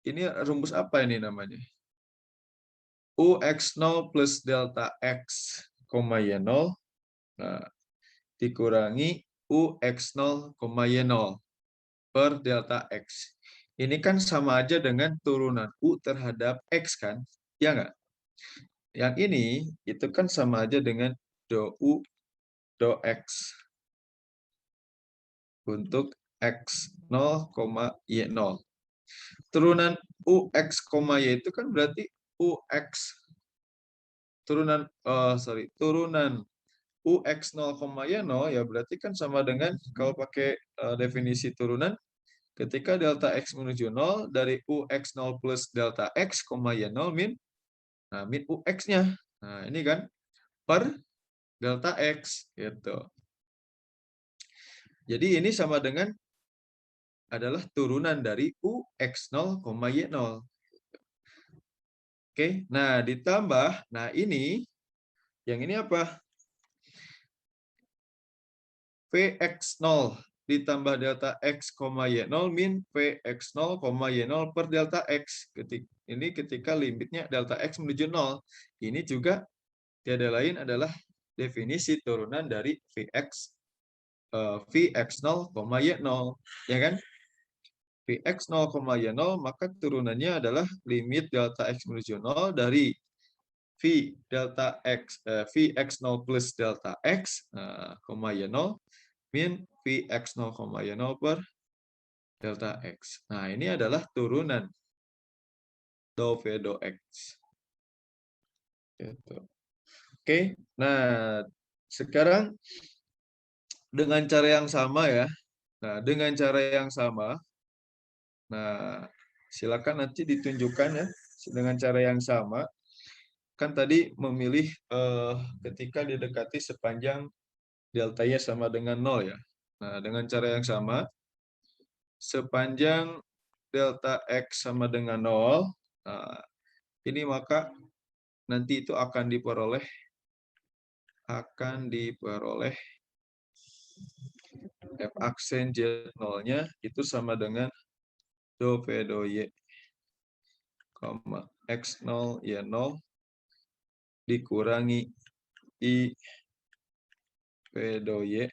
ini rumus apa ini namanya? UX0 plus delta X, Y0 nah, dikurangi UX0, Y0 per delta X. Ini kan sama aja dengan turunan U terhadap X kan? Ya nggak? Yang ini itu kan sama aja dengan do U, do X. Untuk X0, Y0. Turunan UX, Y itu kan berarti UX turunan UX0, Y0 ya berarti kan sama dengan kalau pakai definisi turunan ketika delta X menuju 0 dari UX0 plus delta X, Y0 min UX-nya. Nah, ini kan per delta X gitu. Jadi ini sama dengan adalah turunan dari UX0, Y0. Oke, nah ditambah, nah ini, yang ini apa? Vx0 ditambah delta X, Y0 min Vx0, Y0 per delta X. Ini ketika limitnya delta X menuju 0. Ini juga tiada lain adalah definisi turunan dari Vx0, Y0. Ya kan? Vx 0, Y0, maka turunannya adalah limit delta X menuju 0 dari V delta X, Vx0 plus delta X, Y0, min Vx0, Y0 per delta X. Nah, ini adalah turunan dou V dou X. Gitu. Oke, nah sekarang dengan cara yang sama ya. Nah, dengan cara yang sama, nah silakan nanti ditunjukkan ya dengan cara yang sama. Kan tadi memilih ketika didekati sepanjang delta Y sama dengan 0 ya. Nah, dengan cara yang sama, sepanjang delta X sama dengan 0, nah, ini maka nanti itu akan diperoleh F aksen Z0-nya itu sama dengan dou V dou Y, X0 Y0 dikurangi I V dou Y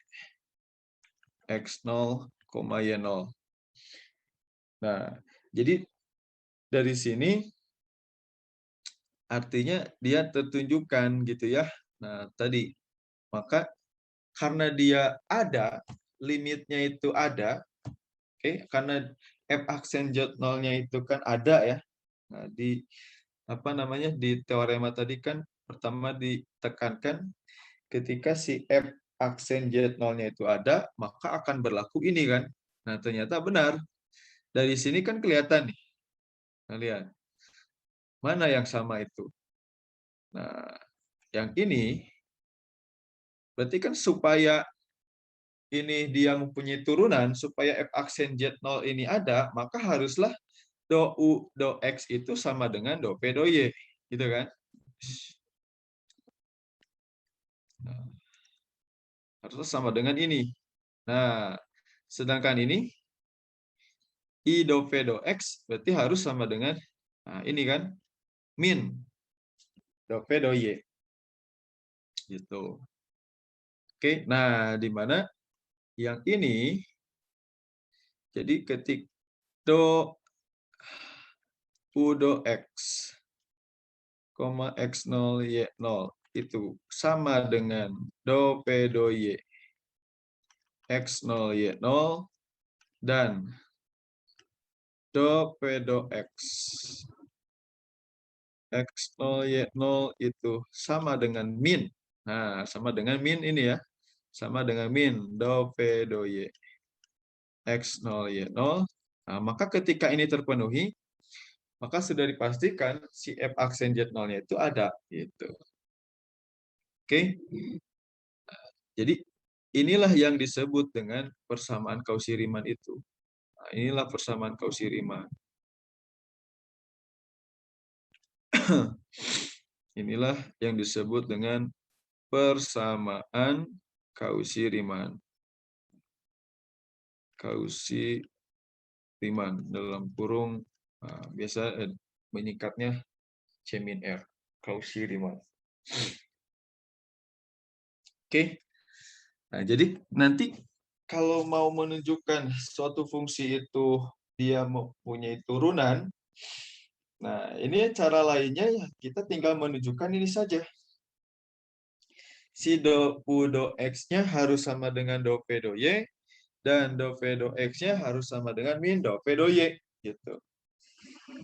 X0, Y0. Nah, jadi dari sini artinya dia tertunjukkan gitu ya. Nah, tadi maka karena dia ada, limitnya itu ada, oke, karena F aksen Z0-nya itu kan ada ya. Nah, di apa namanya di teorema tadi kan pertama ditekankan ketika si F aksen Z0-nya itu ada, maka akan berlaku ini kan. Nah, ternyata benar. Dari sini kan kelihatan nih. Nah, lihat. Mana yang sama itu? Nah, yang ini berarti kan supaya ini dia mempunyai turunan, supaya F aksen Z0 ini ada, maka haruslah dou U, dou X itu sama dengan dou P, dou Y. Gitu kan? Nah, harusnya sama dengan ini. Nah, sedangkan ini I dou V dou X berarti harus sama dengan ini kan min dou V dou Y. Gitu. Oke, nah di mana yang ini jadi ketik dou U dou X, X0 Y0 itu sama dengan dou P dou Y X0 Y0 dan dou P dou X X0 Y0 itu sama dengan min. Nah, sama dengan min ini ya. Sama dengan min dou P dou Y X0 Y0. Nah, maka ketika ini terpenuhi, maka sudah dipastikan si F aksen Z0-nya itu ada gitu. Oke. Jadi inilah yang disebut dengan persamaan Cauchy-Riemann itu. Nah, inilah persamaan Cauchy-Riemann. Inilah yang disebut dengan persamaan Cauchy-Riemann. Cauchy-Riemann dalam kurung biasa menyingkatnya C-R. Cauchy-Riemann. Oke. Nah, jadi nanti kalau mau menunjukkan suatu fungsi itu dia mempunyai turunan, nah ini cara lainnya ya kita tinggal menunjukkan ini saja. Si dou U dou X-nya harus sama dengan dou P dou Y, dan dou V dou X-nya harus sama dengan min dou P dou Y. Gitu.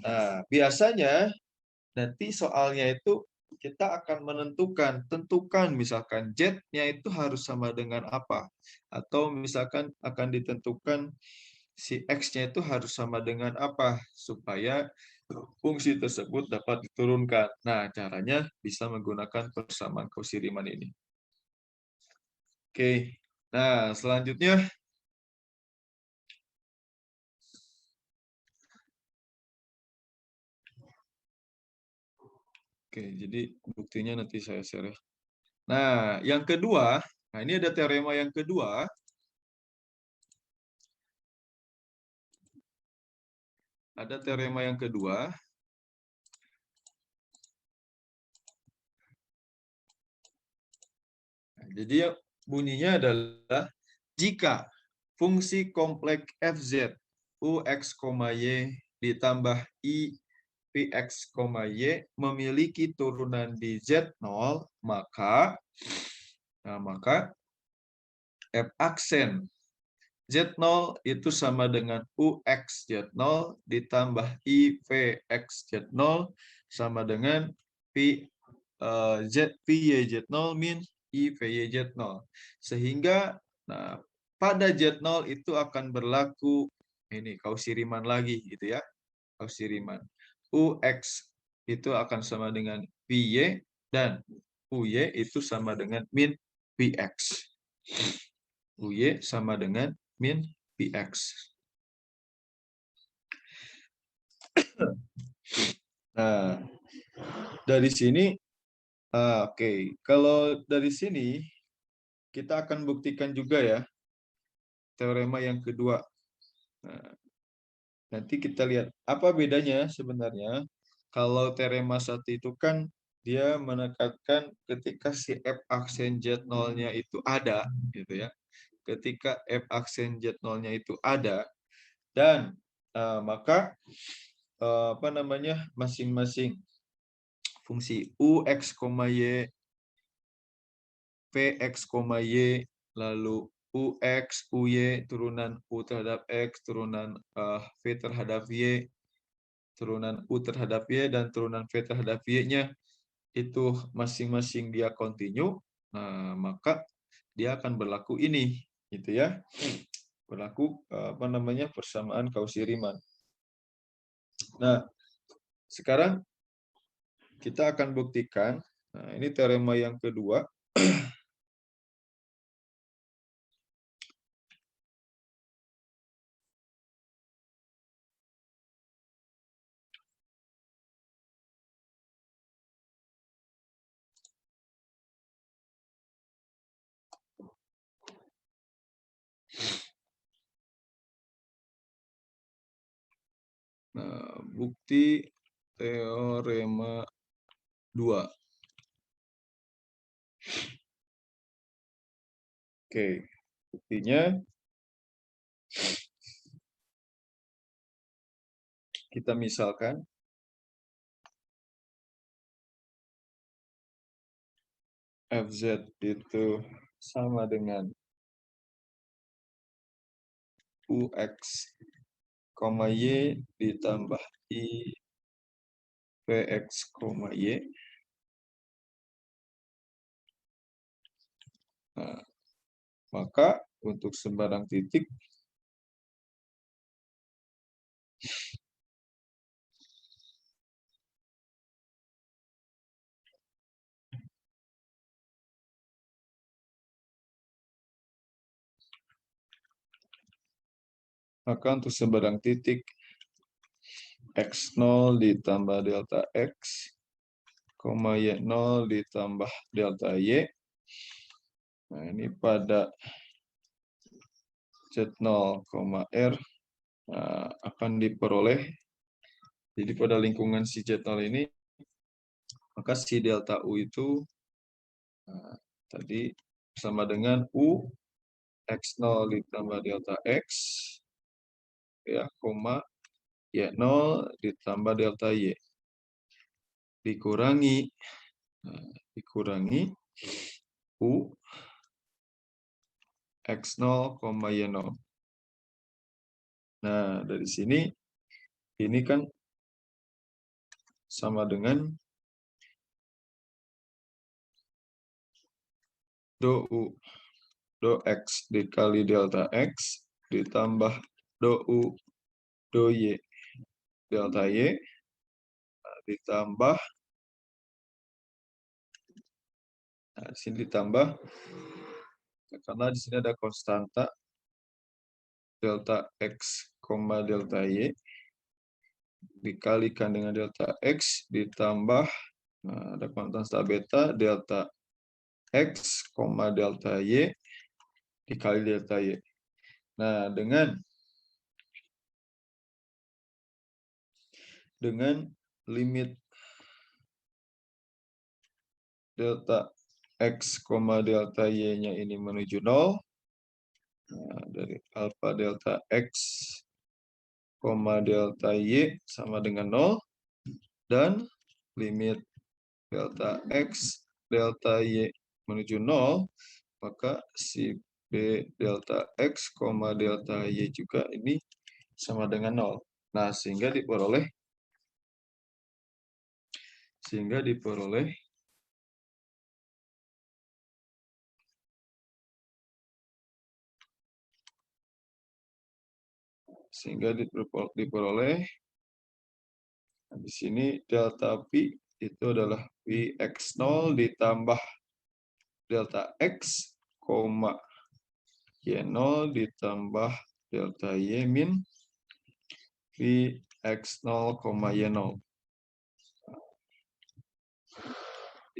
Nah, biasanya nanti soalnya itu kita akan tentukan misalkan Z-nya itu harus sama dengan apa. Atau misalkan akan ditentukan si X-nya itu harus sama dengan apa. Supaya fungsi tersebut dapat diturunkan. Nah, caranya bisa menggunakan persamaan Cauchy-Riemann ini. Oke, nah selanjutnya. Oke, jadi buktinya nanti saya share. Nah, yang kedua, nah ini ada teorema yang kedua. Ada teorema yang kedua. Nah, jadi bunyinya adalah jika fungsi kompleks fz UX, Y ditambah I Px, Y memiliki turunan di Z0, maka F aksen Z0 itu sama dengan UX Z0 ditambah I Vx Z0 sama dengan Py Z0 min I Vy Z0. Sehingga pada Z0 itu akan berlaku ini kausiriman lagi gitu ya. Kausiriman. UX itu akan sama dengan Py dan Uy itu sama dengan min Px. Uy sama dengan min Px. Nah, dari sini, oke. Kalau dari sini, kita akan buktikan juga ya, teorema yang kedua. Nah, nanti kita lihat, apa bedanya sebenarnya. Kalau teorema 1 itu kan, dia menekankan ketika si F aksen Z0-nya itu ada, gitu ya. Ketika F aksen Z0-nya itu ada, dan maka masing-masing fungsi UX, Y, Px, Y, lalu UX, Uy, turunan U terhadap X, turunan V terhadap Y, turunan U terhadap Y, dan turunan V terhadap Y-nya, itu masing-masing dia kontinu, maka dia akan berlaku ini, gitu ya. Berlaku persamaan kausiriman. Nah, sekarang kita akan buktikan, ini teorema yang kedua. Nah, bukti teorema 2. Oke, buktinya kita misalkan Fz itu sama dengan Ux, Y ditambah I Px, Y. Nah, maka untuk sembarang titik X0 ditambah delta X, Y0 ditambah delta Y. Nah, ini pada Z0, R akan diperoleh. Jadi pada lingkungan si Z0 ini, maka si delta U itu tadi sama dengan U X0 ditambah delta X, ya, Y0 ditambah delta Y. Dikurangi U X0, Y0. Nah, dari sini, ini kan sama dengan do U, do X dikali delta X, ditambah do U, do Y, delta Y, ditambah, di sini ditambah, karena di sini ada konstanta delta X, delta Y, dikalikan dengan delta X, ditambah, ada konstanta beta, delta X, delta Y, dikali delta Y. Nah, dengan limit delta X, delta Y-nya ini menuju 0, dari alfa delta X delta Y sama dengan 0 dan limit delta X delta Y menuju 0, maka si B delta X, delta Y juga ini sama dengan 0. Nah, sehingga diperoleh di sini delta P itu adalah Px0 ditambah delta X, Y0 ditambah delta Y min Px0, Y0.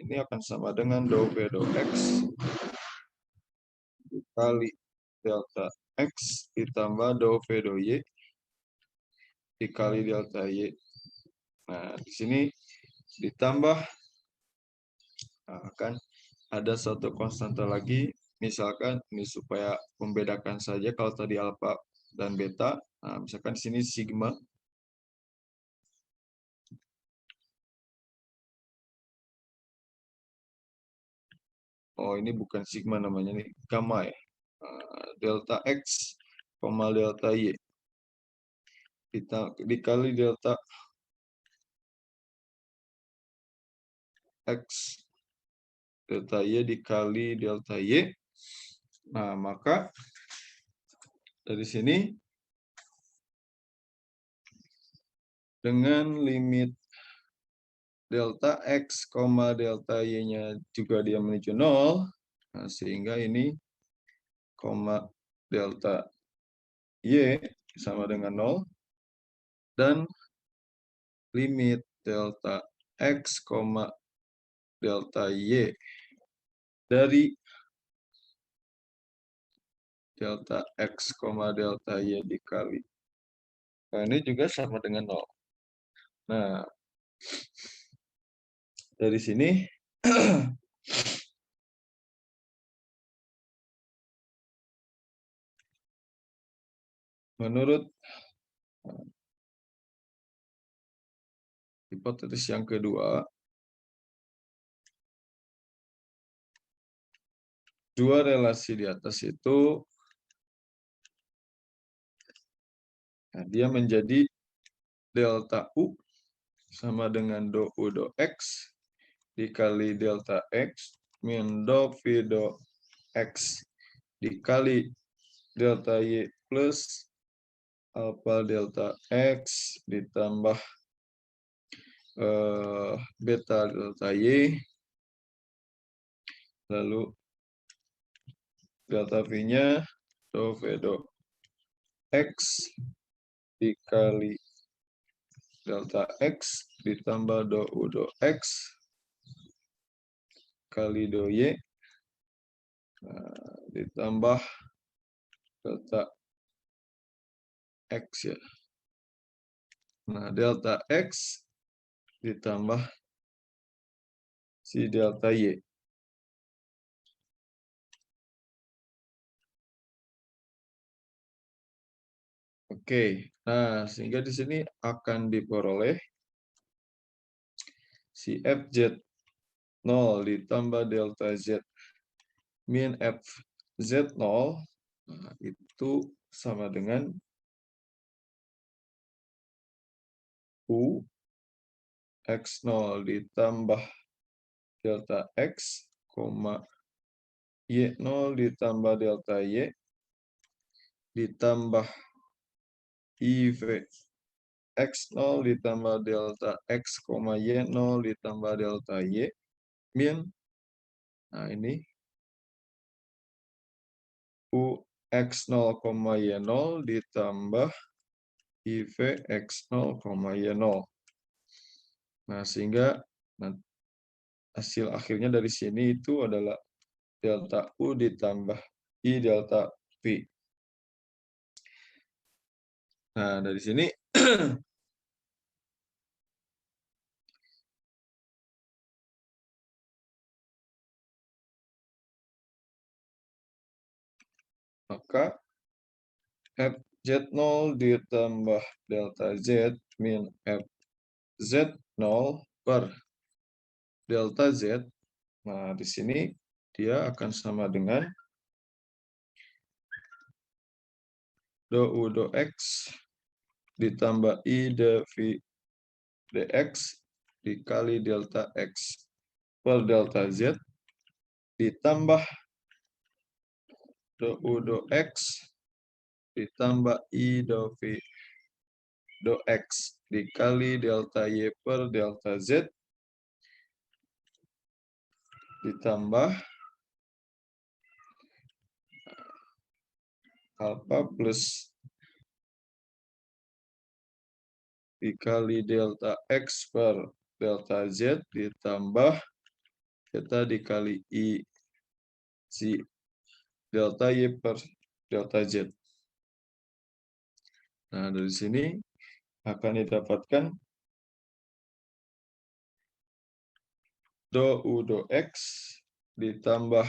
Ini akan sama dengan dou V dou X dikali delta X ditambah dou V dou Y dikali delta Y. Nah, di sini ditambah akan ada satu konstanta lagi, misalkan ini supaya membedakan saja kalau tadi alfa dan beta. Nah, misalkan di sini sigma. Oh, ini bukan sigma namanya, ini gamma ya. Delta X, delta Y. Dikali delta X, delta Y dikali delta Y. Nah, maka dari sini dengan limit delta X, delta Y-nya juga dia menuju 0, nah, sehingga ini delta Y sama dengan 0, dan limit delta X, delta Y dari delta X, delta Y dikali. Nah, ini juga sama dengan 0. Nah, dari sini menurut hipotesis yang kedua, dua relasi di atas itu dia menjadi delta U sama dengan dou U dou X dikali delta X min dou V dou X dikali delta Y plus alpha delta X ditambah beta delta Y, lalu delta V-nya dou V dou X dikali delta X ditambah dou U dou X kali dou Y ditambah delta X ya. Nah, delta X ditambah si delta Y. Oke, nah sehingga di sini akan diperoleh si FZ 0 ditambah delta Z min FZ 0, nah, itu sama dengan U X0 ditambah delta X, Y0 ditambah delta Y ditambah IV X0 ditambah delta X, Y0 ditambah delta Y min, nah ini U X0, Y0 ditambah IV X0, Y0. Nah, sehingga hasil akhirnya dari sini itu adalah delta U ditambah I delta V. Nah, dari sini maka Z0 ditambah delta Z min F Z0 per delta Z. Nah, di sini dia akan sama dengan do U do X ditambah I dV dx dikali delta X per delta Z ditambah do U do X ditambah I do V do X dikali delta Y per delta Z ditambah alfa plus dikali delta X per delta Z ditambah theta dikali I si delta Y per delta Z. Nah, dari sini akan didapatkan do U do X ditambah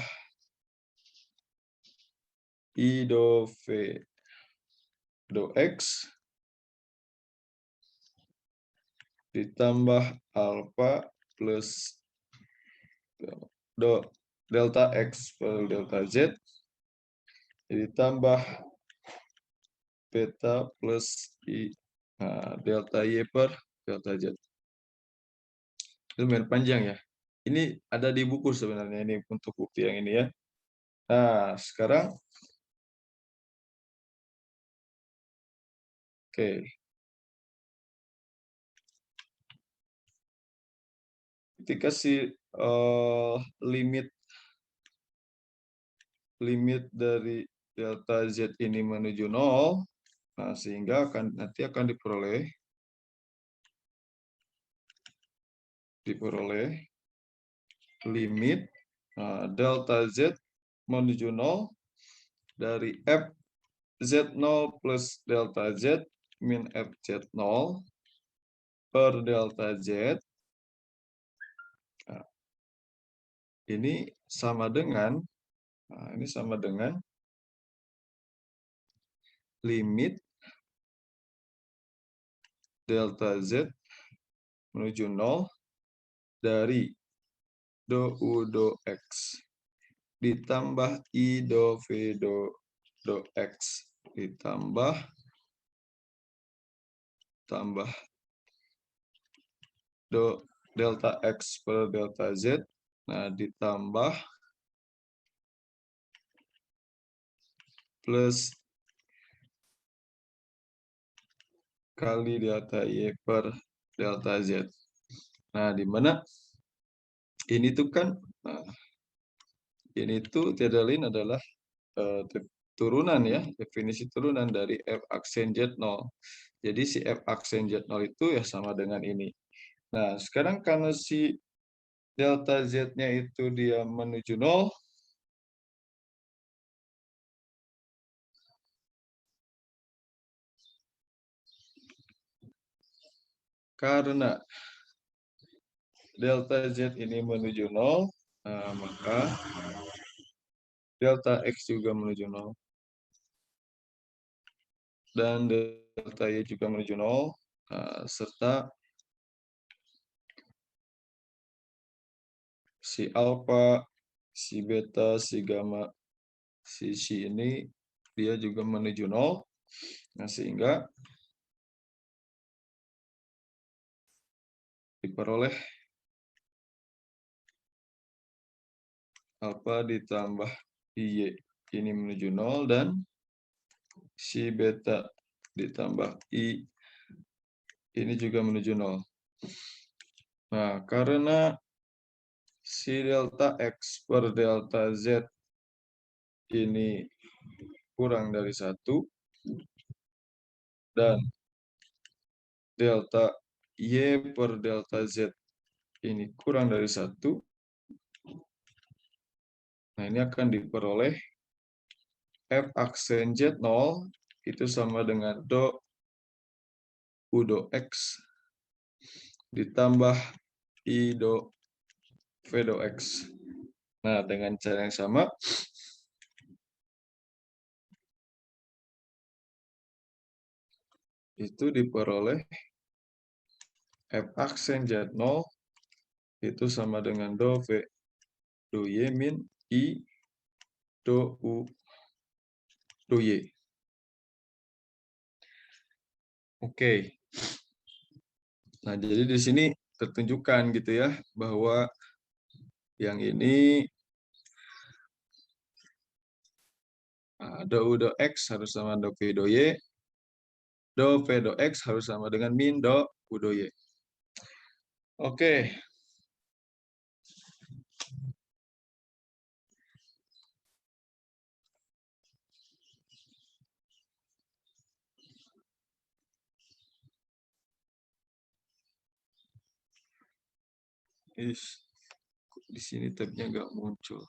I do V do X ditambah alfa plus do delta X per delta Z ditambah beta plus I delta Y per delta Z. Itu lumayan panjang ya. Ini ada di buku sebenarnya ini untuk bukti yang ini ya. Nah, sekarang oke. Ketika si limit dari delta Z ini menuju 0, nah sehingga nanti akan diperoleh limit delta Z menuju 0 dari F Z0 plus delta Z min F Z0 per delta Z. Nah, ini sama dengan limit delta Z menuju 0 dari do U do X ditambah I do V do X ditambah do delta X per delta Z, nah ditambah plus kali delta Y per delta Z. Nah, di mana ini tuh kan, ini tuh tiada lain adalah turunan ya, definisi turunan dari F aksen Z0. Jadi si F aksen Z0 itu ya sama dengan ini. Nah, sekarang karena si delta Z-nya itu dia menuju 0, karena delta Z ini menuju 0, maka delta X juga menuju 0. Dan delta Y juga menuju 0, serta si alfa, si beta, si gamma, si Xi ini dia juga menuju 0. Nah, sehingga diperoleh alfa ditambah Y ini menuju 0 dan si beta ditambah I ini juga menuju 0. Nah, karena si delta X per delta Z ini kurang dari 1 dan delta Y per delta Z ini kurang dari 1, nah ini akan diperoleh F aksen Z0 itu sama dengan do U do X ditambah I do V do X. Nah, dengan cara yang sama, itu diperoleh F aksen Z0 itu sama dengan do V do Y min I do U do Y. Oke. Nah, jadi di sini tertunjukkan gitu ya bahwa yang ini do U do X harus sama do V do Y, do V do X harus sama dengan min do U do Y. Oke. Di sini tabnya nggak muncul.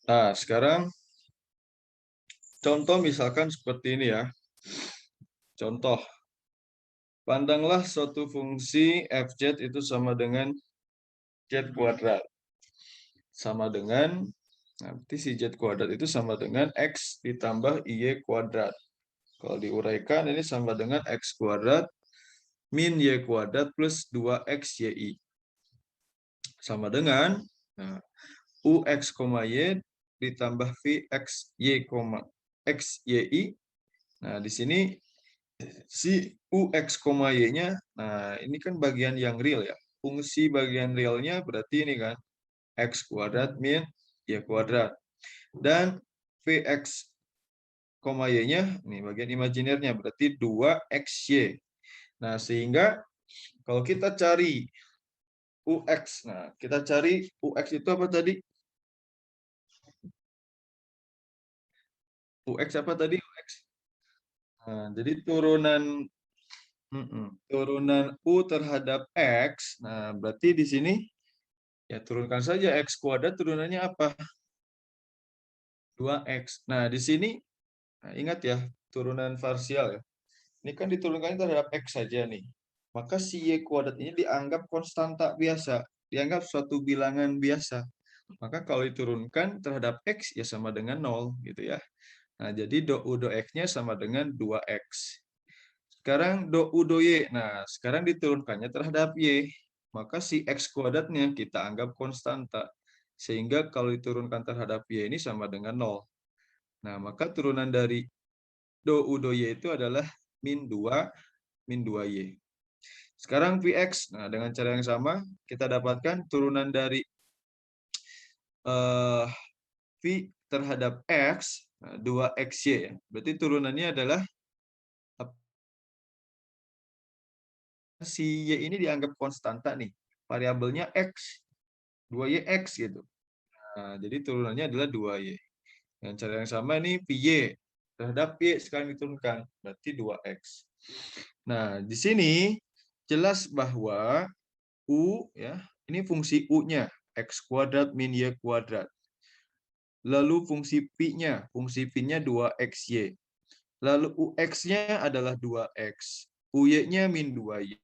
Nah, sekarang contoh misalkan seperti ini ya. Contoh, pandanglah suatu fungsi fz itu sama dengan z kuadrat. Sama dengan, nanti si z kuadrat itu sama dengan x ditambah y kuadrat. Kalau diuraikan ini sama dengan x kuadrat min y kuadrat plus 2xyi. Sama dengan ux, y ditambah vxy, xyi. Nah, di sini si ux, y-nya, nah ini kan bagian yang real ya. Fungsi bagian realnya berarti ini kan, x kuadrat min y kuadrat. Dan vx, y-nya, ini bagian imajinernya berarti 2xy. Nah, sehingga kalau kita cari ux, nah kita cari ux itu apa tadi? Ux apa tadi? Ux. Nah, jadi turunan u terhadap x. Nah, berarti di sini ya turunkan saja x kuadrat turunannya apa? 2x. Nah, di sini ingat ya, turunan parsial ya. Ini kan diturunkan terhadap x saja nih. Maka si y kuadrat ini dianggap konstanta biasa, dianggap suatu bilangan biasa. Maka kalau diturunkan terhadap x ya sama dengan 0 gitu ya. Nah, jadi do u do x-nya sama dengan 2x. Sekarang do u do y. Nah, sekarang diturunkannya terhadap y. Maka si x kuadratnya kita anggap konstanta. Sehingga kalau diturunkan terhadap y ini sama dengan 0. Nah, maka turunan dari do u do y itu adalah min 2y. Sekarang Vx, nah dengan cara yang sama kita dapatkan turunan dari V terhadap X, 2XY ya. Berarti turunannya adalah si Y ini dianggap konstanta nih. Variabelnya X, 2YX gitu. Nah, jadi turunannya adalah 2Y. Dengan cara yang sama nih VY terhadap Y sekarang diturunkan, berarti 2X. Nah, di sini jelas bahwa U ya, ini fungsi U-nya, X kuadrat min Y kuadrat. Lalu fungsi fungsi P-nya 2XY. Lalu UX-nya adalah 2X. UY-nya min 2Y.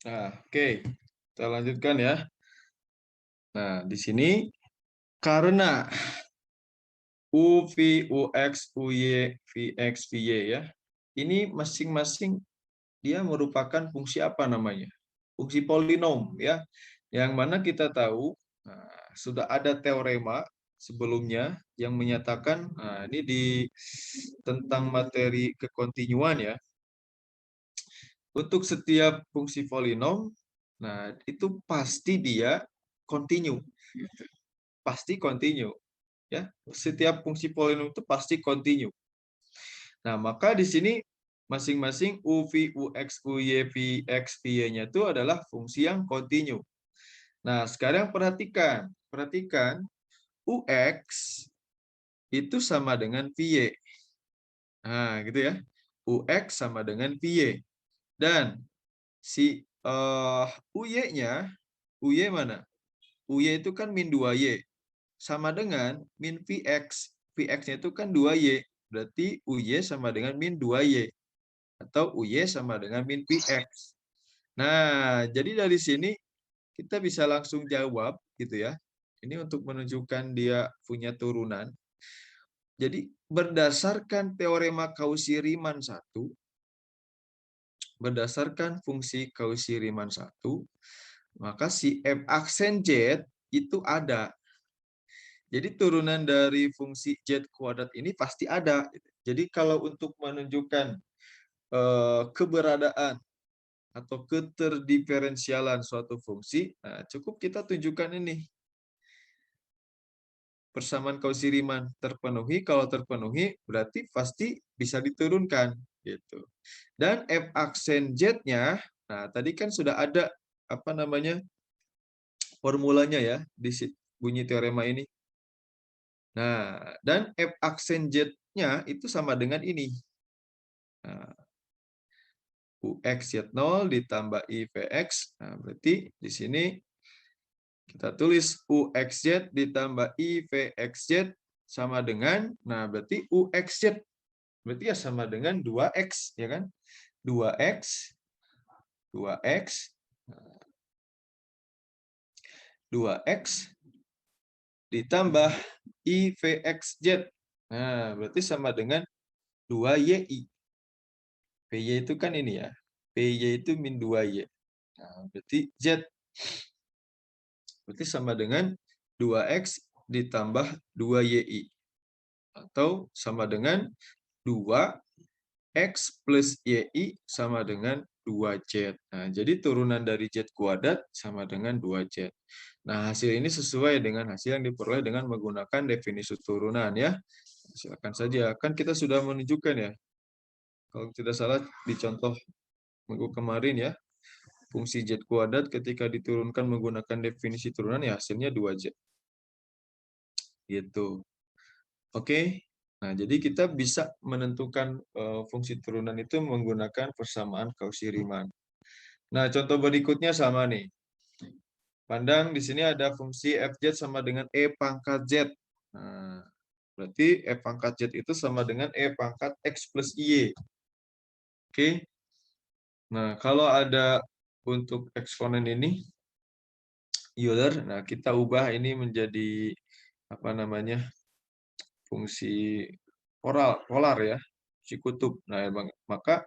Nah, oke. Kita lanjutkan ya. Nah, di sini karena U, V, UX, UY, VX, VY ya. Ini masing-masing dia merupakan fungsi apa namanya? Fungsi polinom ya. Yang mana kita tahu sudah ada teorema sebelumnya yang menyatakan ini tentang materi kekontinuan ya. Untuk setiap fungsi polinom, nah itu pasti dia kontinu. Pasti kontinu ya. Setiap fungsi polinom itu pasti kontinu. Nah, maka di sini masing-masing U, V, UX, UY, VX, VY-nya itu adalah fungsi yang kontinu. Nah, sekarang perhatikan. Perhatikan, UX itu sama dengan VY. Nah, gitu ya. UX sama dengan VY. Dan si UY-nya, UY mana? UY itu kan min 2Y. Sama dengan min VX. VX-nya itu kan 2Y. Berarti UY sama dengan min 2Y. Atau UY sama dengan min VX. Nah, jadi dari sini kita bisa langsung jawab gitu ya. Ini untuk menunjukkan dia punya turunan. Jadi berdasarkan teorema Cauchy-Riemann 1, berdasarkan fungsi Cauchy-Riemann 1, maka si F aksen Z itu ada. Jadi turunan dari fungsi Z kuadrat ini pasti ada. Jadi kalau untuk menunjukkan keberadaan atau keterdiferensialan suatu fungsi, nah cukup kita tunjukkan ini. Persamaan Cauchy-Riemann terpenuhi, kalau terpenuhi berarti pasti bisa diturunkan gitu. Dan F aksen Z-nya, nah tadi kan sudah ada apa namanya formulanya ya di bunyi teorema ini. Nah, dan F aksen Z-nya itu sama dengan ini. Nah, UX Z0 ditambah IVX. Nah, berarti di sini kita tulis UXZ ditambah IVXZ sama dengan, nah berarti UXZ. Berarti ya sama dengan 2X, ya kan? 2X, 2X, 2X ditambah IVXZ. Nah, berarti sama dengan 2YI. PY itu kan ini ya. PY itu min 2Y. Nah, berarti Z. Berarti sama dengan 2X ditambah 2YI. Atau sama dengan 2X plus YI sama dengan 2Z. Nah, jadi turunan dari Z kuadrat sama dengan 2Z. Nah, hasil ini sesuai dengan hasil yang diperoleh dengan menggunakan definisi turunan ya. Silakan saja. Kan kita sudah menunjukkan ya. Kalau tidak salah di contoh minggu kemarin ya. Fungsi Z kuadrat ketika diturunkan menggunakan definisi turunan ya hasilnya 2Z. Gitu. Oke. Nah, jadi kita bisa menentukan fungsi turunan itu menggunakan persamaan Cauchy-Riemann. Nah, contoh berikutnya sama nih. Pandang di sini ada fungsi Fz sama dengan E pangkat Z. Nah, berarti E pangkat Z itu sama dengan E pangkat X plus Y. Oke. Nah, kalau ada untuk eksponen ini, Euler, nah kita ubah ini menjadi apa namanya fungsi polar ya, fungsi kutub. Nah, maka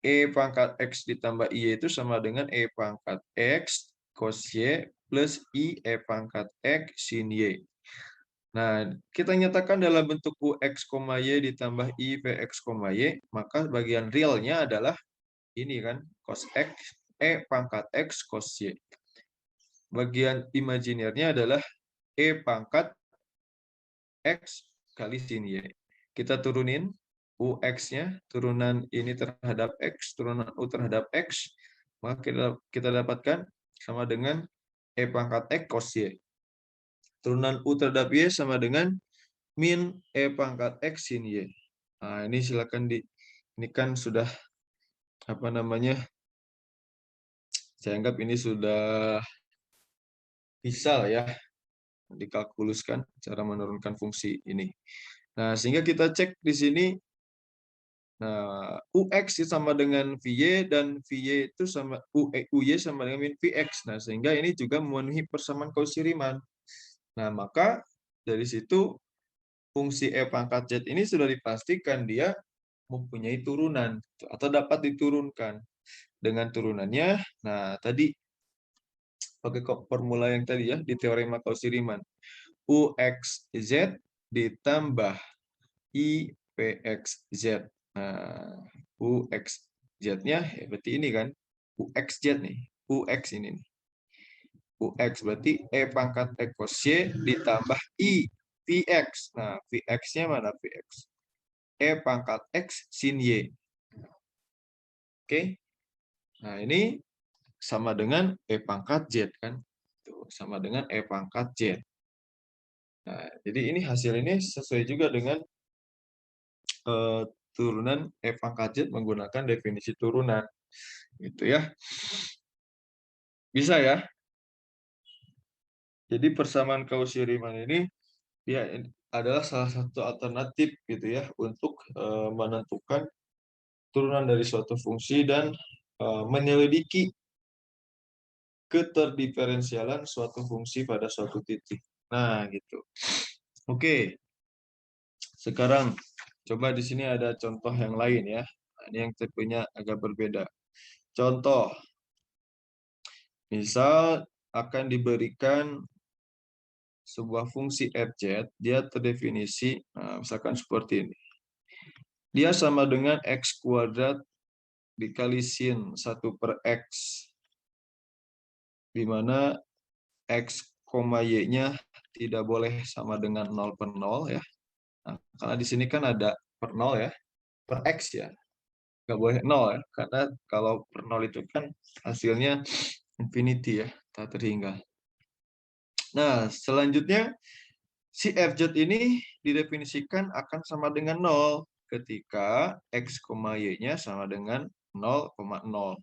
E pangkat X ditambah Y itu sama dengan E pangkat X cos Y plus I E pangkat X sin Y. Nah, kita nyatakan dalam bentuk UX, Y ditambah I VX, Y, maka bagian realnya adalah ini kan, cos X, E pangkat X cos Y. Bagian imajinernya adalah E pangkat X kali sin Y. Kita turunin UX-nya, turunan ini terhadap X, turunan U terhadap X, maka kita dapatkan sama dengan E pangkat X cos Y. Turunan U terhadap Y sama dengan min E pangkat X sin Y. Nah, ini silakan ini kan sudah, apa namanya, saya anggap ini sudah bisa ya, dikalkuluskan cara menurunkan fungsi ini. Nah, sehingga kita cek di sini Nah, UX itu sama dengan VY dan VY itu sama UY sama dengan VX. Nah, sehingga ini juga memenuhi persamaan Cauchy-Riemann. Nah, maka dari situ fungsi E pangkat Z ini sudah dipastikan dia mempunyai turunan atau dapat diturunkan. Dengan turunannya, nah tadi pakai formula yang tadi ya di teorema Cauchy-Riemann. UXZ ditambah IPXZ. Nah, UXZ-nya ya berarti ini kan. UXZ nih. UX ini nih. UX berarti E pangkat E cos Y ditambah I VX. Nah, VX-nya mana VX? E pangkat X sin Y. Oke. Nah, ini sama dengan E pangkat Z kan. Tuh, sama dengan E pangkat Z. Nah, jadi ini hasil ini sesuai juga dengan turunan E pangkat Z menggunakan definisi turunan. Gitu ya. Bisa ya? Jadi persamaan Cauchy-Riemann ini dia adalah salah satu alternatif gitu ya untuk menentukan turunan dari suatu fungsi dan menyelidiki keterdiferensialan suatu fungsi pada suatu titik. Nah, gitu. Oke. Sekarang coba di sini ada contoh yang lain ya. Nah, ini yang tipenya agak berbeda. Contoh, misal akan diberikan sebuah fungsi fz, dia terdefinisi, nah, misalkan seperti ini. Dia sama dengan x kuadrat dikali sin 1/x, di mana x, y-nya tidak boleh sama dengan 0/0 ya. Nah, karena di sini kan ada per 0 ya, per x ya. Nggak boleh 0 ya, karena kalau per 0 itu kan hasilnya infinity ya, tak terhingga. Nah, selanjutnya si fz ini didefinisikan akan sama dengan 0 ketika x, y-nya sama dengan 0,0.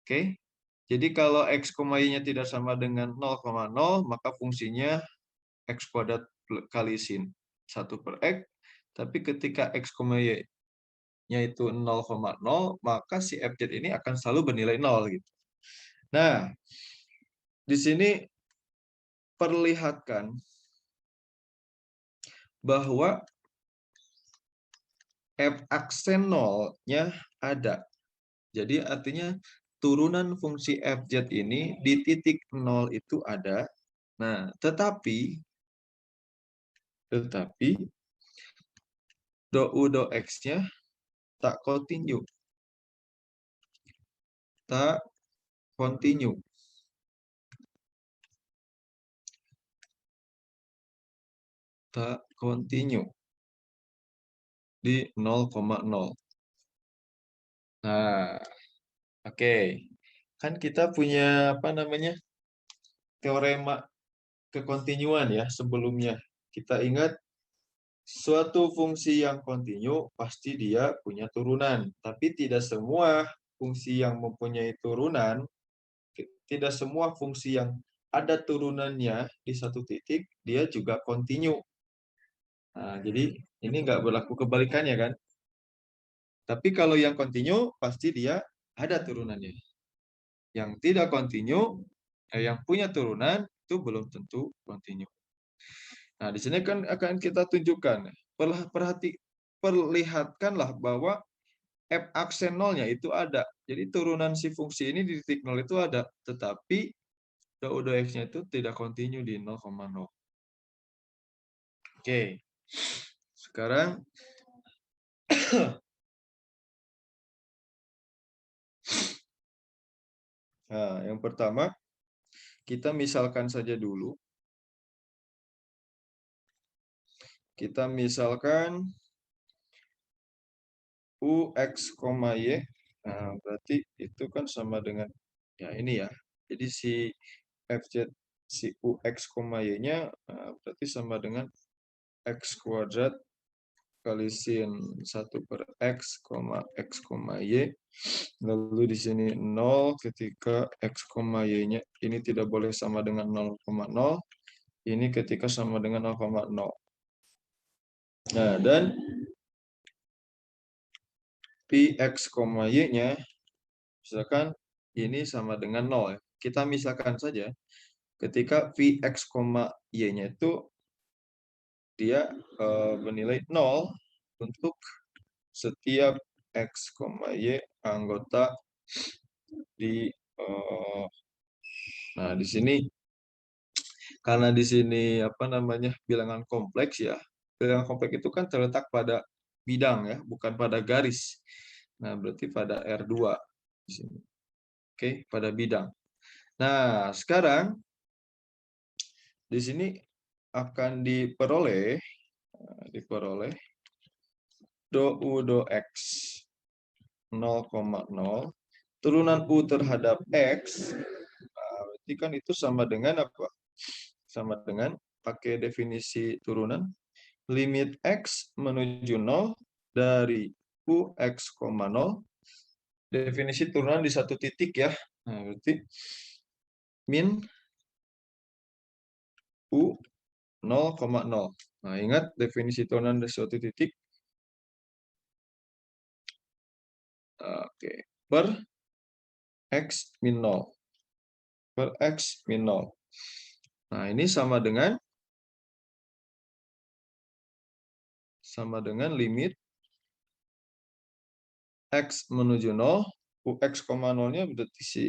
Oke, jadi kalau x, y-nya tidak sama dengan 0,0, maka fungsinya x kuadrat kali sin 1/x. Tapi ketika x, y-nya itu 0,0, maka si fz ini akan selalu bernilai 0 gitu. Nah, di sini perlihatkan bahwa f aksen 0-nya ada. Jadi artinya turunan fungsi fz ini di titik 0 itu ada. Nah, tetapi dou x-nya tak kontinu. Tak kontinu. Tak kontinu di 0,0. Nah, oke. Kan kita punya apa namanya? Teorema kekontinuan ya sebelumnya. Kita ingat suatu fungsi yang kontinu pasti dia punya turunan, tapi tidak semua fungsi yang mempunyai turunan, tidak semua fungsi yang ada turunannya di satu titik dia juga kontinu. Nah, jadi ini nggak berlaku kebalikannya kan? Tapi kalau yang kontinu pasti dia ada turunannya. Yang tidak kontinu, yang punya turunan itu belum tentu kontinu. Nah, di sini kan akan kita tunjukkan, perlihatkanlah bahwa f aksen 0-nya itu ada. Jadi turunan si fungsi ini di titik 0 itu ada, tetapi dou x-nya itu tidak kontinu di 0,0. Oke. Sekarang nah, yang pertama kita misalkan saja dulu. Kita misalkan UX, Y. Nah, berarti itu kan sama dengan ya ini ya. Jadi si FZ si UX, Y-nya berarti sama dengan X kuadrat kali sin 1/x, X, Y. Lalu di sini 0 ketika X, Y-nya ini tidak boleh sama dengan 0,0. Ini ketika sama dengan 0,0. Nah, dan Px, Y-nya, misalkan ini sama dengan 0 ya. Kita misalkan saja ketika Vx, Y-nya itu dia bernilai 0 untuk setiap X, Y anggota di nah di sini karena di sini apa namanya bilangan kompleks ya. Bilangan kompleks itu kan terletak pada bidang ya, bukan pada garis. Nah, berarti pada R2 di sini. Oke, pada bidang. Nah, sekarang di sini akan diperoleh do U do X 0,0 turunan U terhadap X. Nah, berarti kan itu sama dengan apa? Sama dengan pakai definisi turunan limit X menuju 0 dari UX, 0. Definisi turunan di satu titik ya. Nah, berarti min U 0,0. Nah, ingat definisi turunan dari suatu titik. Oke, per X min 0. Per X min 0. Nah, ini sama dengan limit X menuju 0, UX, 0-nya berarti si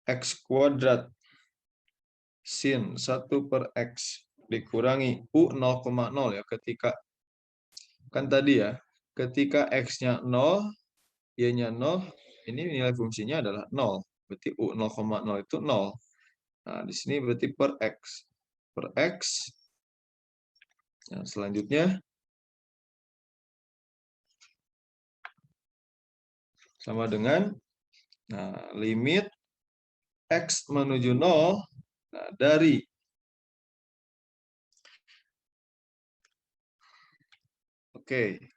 X kuadrat sin 1 per X dikurangi U 0,0 ya, ketika kan tadi ya, ketika X-nya 0, Y-nya 0, ini nilai fungsinya adalah 0. Berarti U 0,0 itu 0. Nah, di sini berarti per X. Per X. Nah, selanjutnya sama dengan limit X menuju 0 dari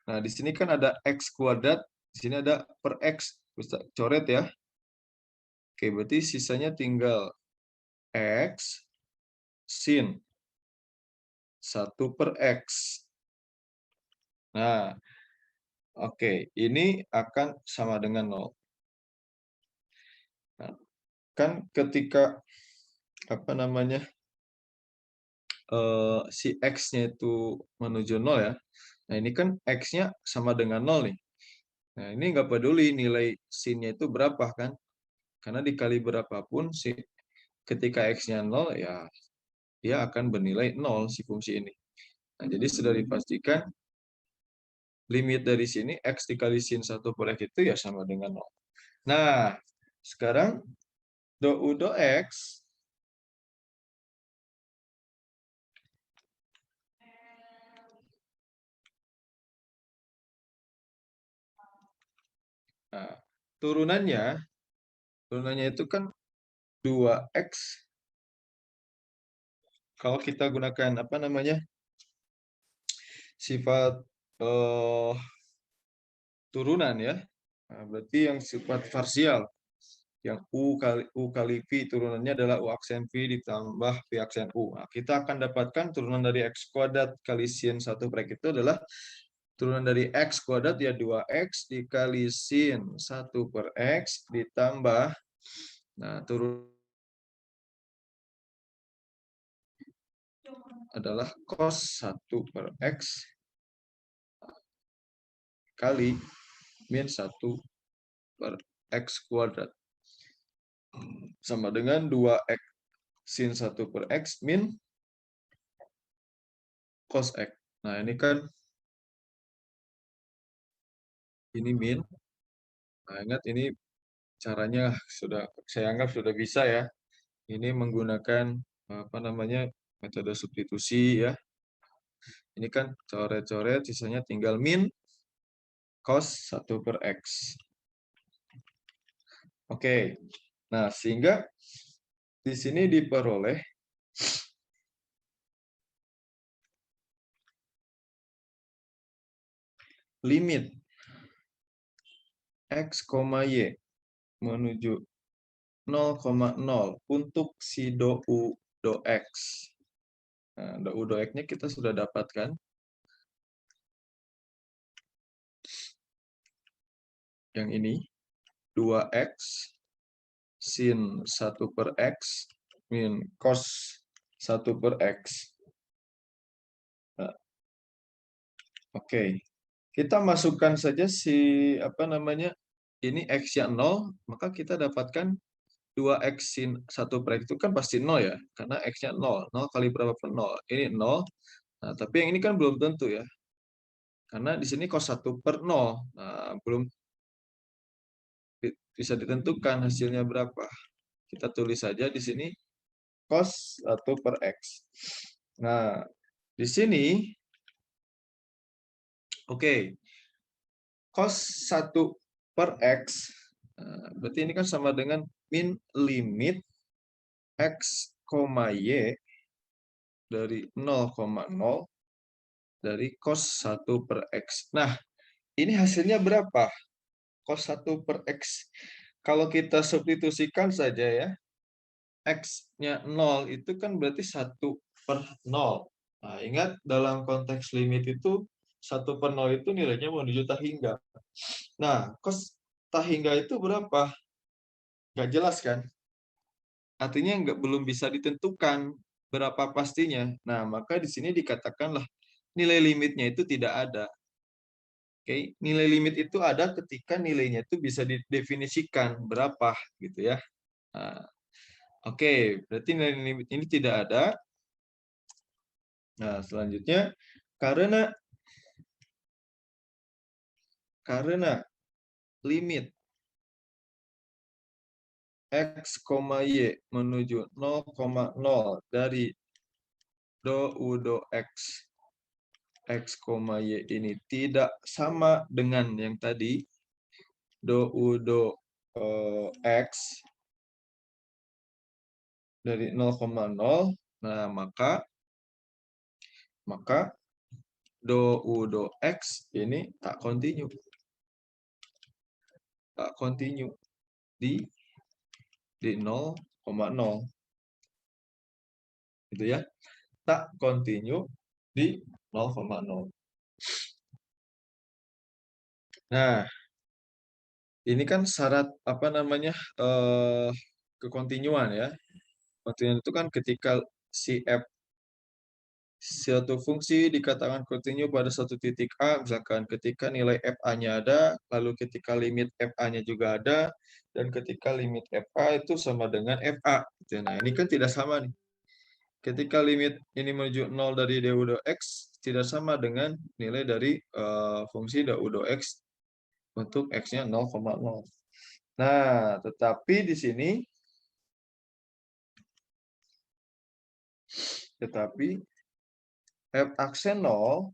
nah di sini kan ada X kuadrat, di sini ada per X. Bisa coret ya. Oke, berarti sisanya tinggal X sin 1 per X. Nah, oke, ini akan sama dengan 0. Nah, kan ketika apa namanya si X-nya itu menuju 0 ya. Nah, ini kan X-nya sama dengan 0 nih. Nah, ini nggak peduli nilai sin-nya itu berapa kan. Karena dikali berapapun ketika X-nya 0 ya dia akan bernilai 0 si fungsi ini. Nah, jadi sudah dipastikan limit dari sini X dikali sin 1 per X itu ya sama dengan 0. Nah, sekarang do U do X nah, turunannya itu kan 2X. Kalau kita gunakan apa namanya sifat turunan ya, nah, berarti yang sifat parsial, yang U kali V turunannya adalah U aksen V ditambah V aksen U. Nah, kita akan dapatkan turunan dari X kuadrat kali sin 1 per X itu adalah turunan dari X kuadrat ya 2X dikali sin 1 per X ditambah, nah turun adalah cos 1 per X kali min 1 per X kuadrat. Sama dengan 2X sin 1 per X min cos X. Nah, ini kan ini min. Nah, ingat ini caranya sudah saya anggap sudah bisa ya. Ini menggunakan apa namanya metode substitusi ya. Ini kan coret-coret sisanya tinggal min cos 1 per X. Oke. Nah, sehingga di sini diperoleh limit X, Y menuju 0,0 untuk si do U do X. Nah, do U do X-nya kita sudah dapatkan. yang ini 2x sin 1/x min cos 1/x. Nah, oke. Kita masukkan saja si ini x-nya 0, maka kita dapatkan 2x sin 1/x itu kan pasti 0 ya, karena x-nya 0. 0 kali berapa pun 0. Ini 0. Nah, tapi yang ini kan belum tentu ya. Karena di sini cos 1/0. Nah, belum bisa ditentukan hasilnya berapa. Kita tulis saja di sini cos 1/x. Nah, di sini oke. Cos 1/x berarti ini kan sama dengan min limit x, y dari 0,0 dari cos 1/x. Nah, ini hasilnya berapa? Cos 1/x. Kalau kita substitusikan saja ya, x-nya 0 itu kan berarti 1/0. Nah, ingat dalam konteks limit itu 1/0 itu nilainya menuju tak hingga. Nah, cos tak hingga itu berapa? Nggak jelas kan? Artinya belum bisa ditentukan berapa pastinya. Nah, maka di sini dikatakanlah nilai limitnya itu tidak ada. Oke, nilai limit itu ada ketika nilainya itu bisa didefinisikan berapa gitu ya. Nah, oke, berarti nilai limit ini tidak ada. Nah, selanjutnya karena limit x, y menuju 0,0 dari do u do x y ini tidak sama dengan yang tadi do u do x dari 0,0. Nah, maka do u do x ini tak kontinu. Tak kontinu di 0,0. Gitu ya. Tak kontinu di 0,0. Nah, ini kan syarat kekontinuan ya. Kontinuan itu kan ketika si f suatu fungsi dikatakan kontinu pada suatu titik A, misalkan ketika nilai FA-nya ada, lalu ketika limit FA-nya juga ada, dan ketika limit FA itu sama dengan FA. Nah, ini kan tidak sama nih. Ketika limit ini menuju 0 dari du do x, tidak sama dengan nilai dari fungsi du do x untuk x-nya 0,0. Nah, tetapi di sini f aksen 0,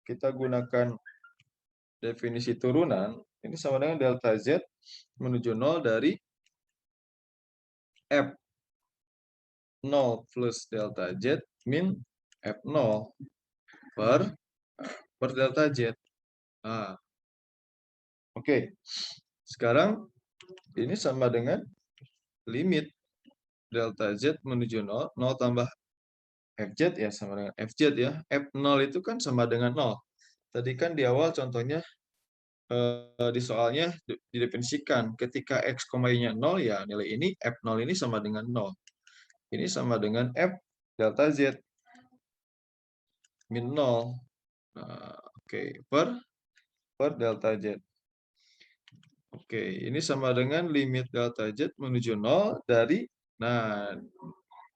kita gunakan definisi turunan, ini sama dengan delta Z menuju 0 dari F0 plus delta Z min F0 per delta Z. Nah, oke. Sekarang ini sama dengan limit delta Z menuju 0, 0 tambah FZ ya sama dengan FZ ya. F0 itu kan sama dengan 0. Tadi kan di awal contohnya di soalnya didefinisikan ketika x, y-nya 0 ya nilai ini F0 ini sama dengan 0. Ini sama dengan F delta Z min 0. Nah, oke, per delta Z. Oke, ini sama dengan limit delta Z menuju 0 dari, nah,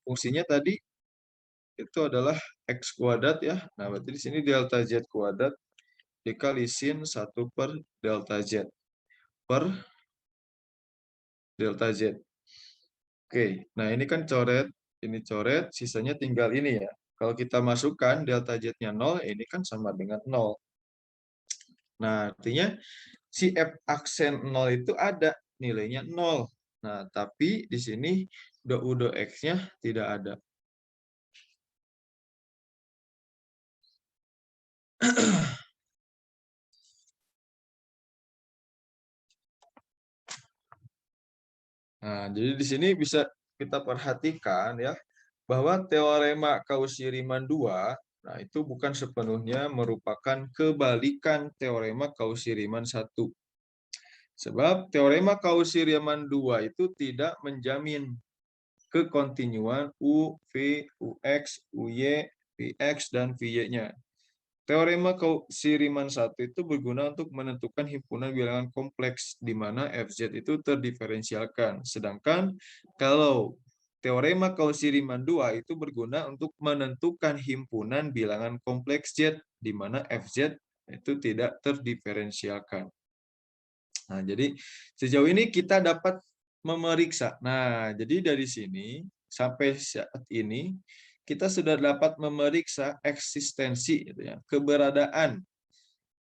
fungsinya tadi itu adalah x kuadrat ya. Nah, berarti di sini delta Z kuadrat dikali sin 1 per delta Z per delta Z. Oke, nah ini kan coret, ini coret, sisanya tinggal ini ya. Kalau kita masukkan delta Z-nya 0, ini kan sama dengan 0. Nah, artinya si F aksen 0 itu ada, nilainya 0. Nah, tapi di sini do u do X-nya tidak ada. Nah, jadi di sini bisa kita perhatikan ya, bahwa teorema Cauchy-Riemann 2 Nah, itu bukan sepenuhnya merupakan kebalikan teorema Cauchy-Riemann 1. Sebab teorema Cauchy-Riemann 2 itu tidak menjamin kekontinuan U, V, Ux, Uy, Vx, dan Vy-nya. Teorema Cauchy-Riemann 1 itu berguna untuk menentukan himpunan bilangan kompleks di mana Fz itu terdiferensialkan. Sedangkan kalau teorema Cauchy-Riemann 2 itu berguna untuk menentukan himpunan bilangan kompleks Z di mana Fz itu tidak terdiferensialkan. Nah, jadi sejauh ini kita dapat memeriksa. Nah, jadi dari sini sampai saat ini kita sudah dapat memeriksa eksistensi, gitu ya, keberadaan,